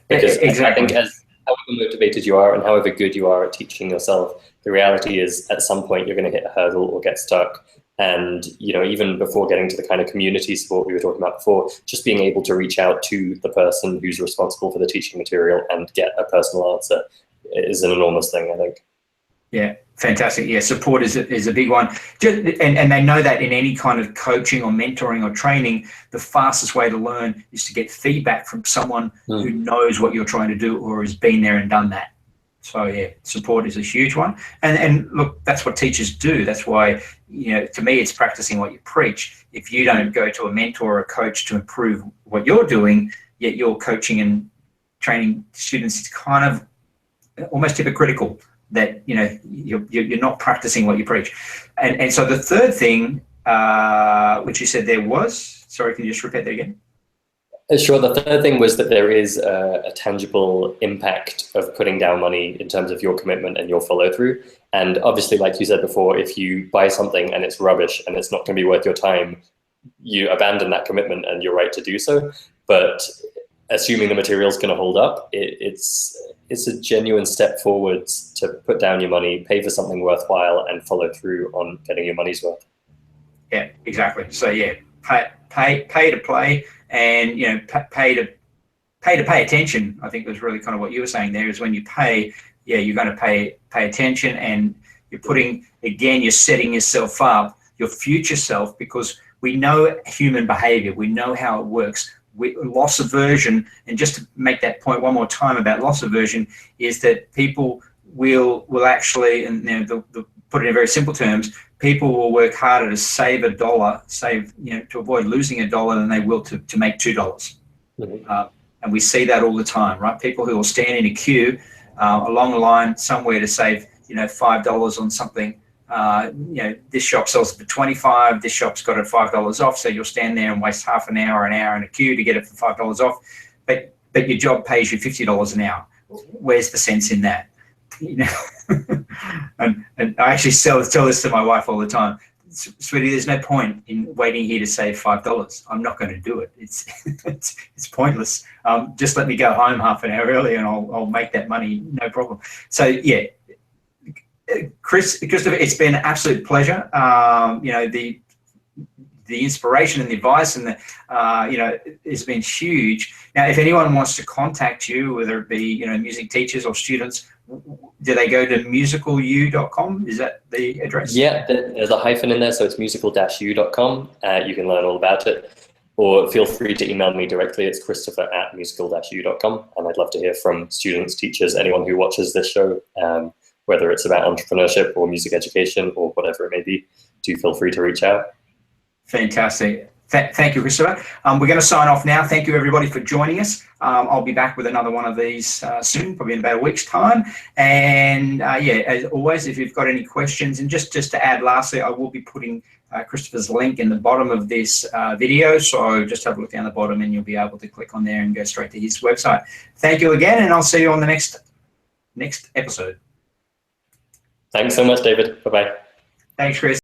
Because exactly. I think however motivated you are and however good you are at teaching yourself, the reality is at some point you're going to hit a hurdle or get stuck. And, you know, even before getting to the kind of community support we were talking about before, just being able to reach out to the person who's responsible for the teaching material and get a personal answer is an enormous thing, I think. Yeah, fantastic. Yeah, support is a big one. And they know that in any kind of coaching or mentoring or training, the fastest way to learn is to get feedback from someone who knows what you're trying to do or has been there and done that. So yeah, support is a huge one. And look, that's what teachers do. That's why, you know, to me, it's practicing what you preach. If you don't go to a mentor or a coach to improve what you're doing, yet you're coaching and training students, it's kind of almost hypocritical that, you know, you're not practicing what you preach. And so the third thing, which you said there was, sorry, can you just repeat that again? Sure. The third thing was that there is a tangible impact of putting down money in terms of your commitment and your follow through. And obviously, like you said before, if you buy something and it's rubbish and it's not going to be worth your time, you abandon that commitment and you're right to do so. But assuming the material is going to hold up, it's a genuine step forwards to put down your money, pay for something worthwhile, and follow through on getting your money's worth. Yeah, exactly. So yeah, pay to play, and you know, pay to pay attention. I think was really kind of what you were saying there. Is when you pay, yeah, you're going to pay attention, and you're setting yourself up, your future self, because we know human behavior, we know how it works. Loss aversion, and just to make that point one more time about loss aversion, is that people will actually, and you know, they'll put it in very simple terms, people will work harder to save a dollar, to avoid losing a dollar, than they will to make $2. And we see that all the time, right? People who will stand in a queue along the line somewhere to save, you know, $5 on something. You know, this shop sells it for $25, this shop's got it $5 off, so you'll stand there and waste half an hour in a queue to get it for $5 off, but your job pays you $50 an hour. Where's the sense in that? You know, and I actually tell this to my wife all the time. Sweetie, there's no point in waiting here to save $5. I'm not going to do it. It's pointless. Just let me go home half an hour early and I'll make that money, no problem. So yeah. Christoper, it's been an absolute pleasure. You know, the inspiration and the advice and the you know, has been huge. Now, if anyone wants to contact you, whether it be, you know, music teachers or students, do they go to musicalu.com? Is that the address? Yeah, there's a hyphen in there, so it's musical-u.com. You can learn all about it. Or feel free to email me directly. It's christoper@musical-u.com. And I'd love to hear from students, teachers, anyone who watches this show. Whether it's about entrepreneurship or music education or whatever it may be, do feel free to reach out. Fantastic. Thank you, Christoper. We're going to sign off now. Thank you, everybody, for joining us. I'll be back with another one of these soon, probably in about a week's time. And yeah, as always, if you've got any questions, and just to add lastly, I will be putting Christoper's link in the bottom of this video. So just have a look down the bottom and you'll be able to click on there and go straight to his website. Thank you again, and I'll see you on the next episode. Thanks so much, David. Bye-bye. Thanks, Chris.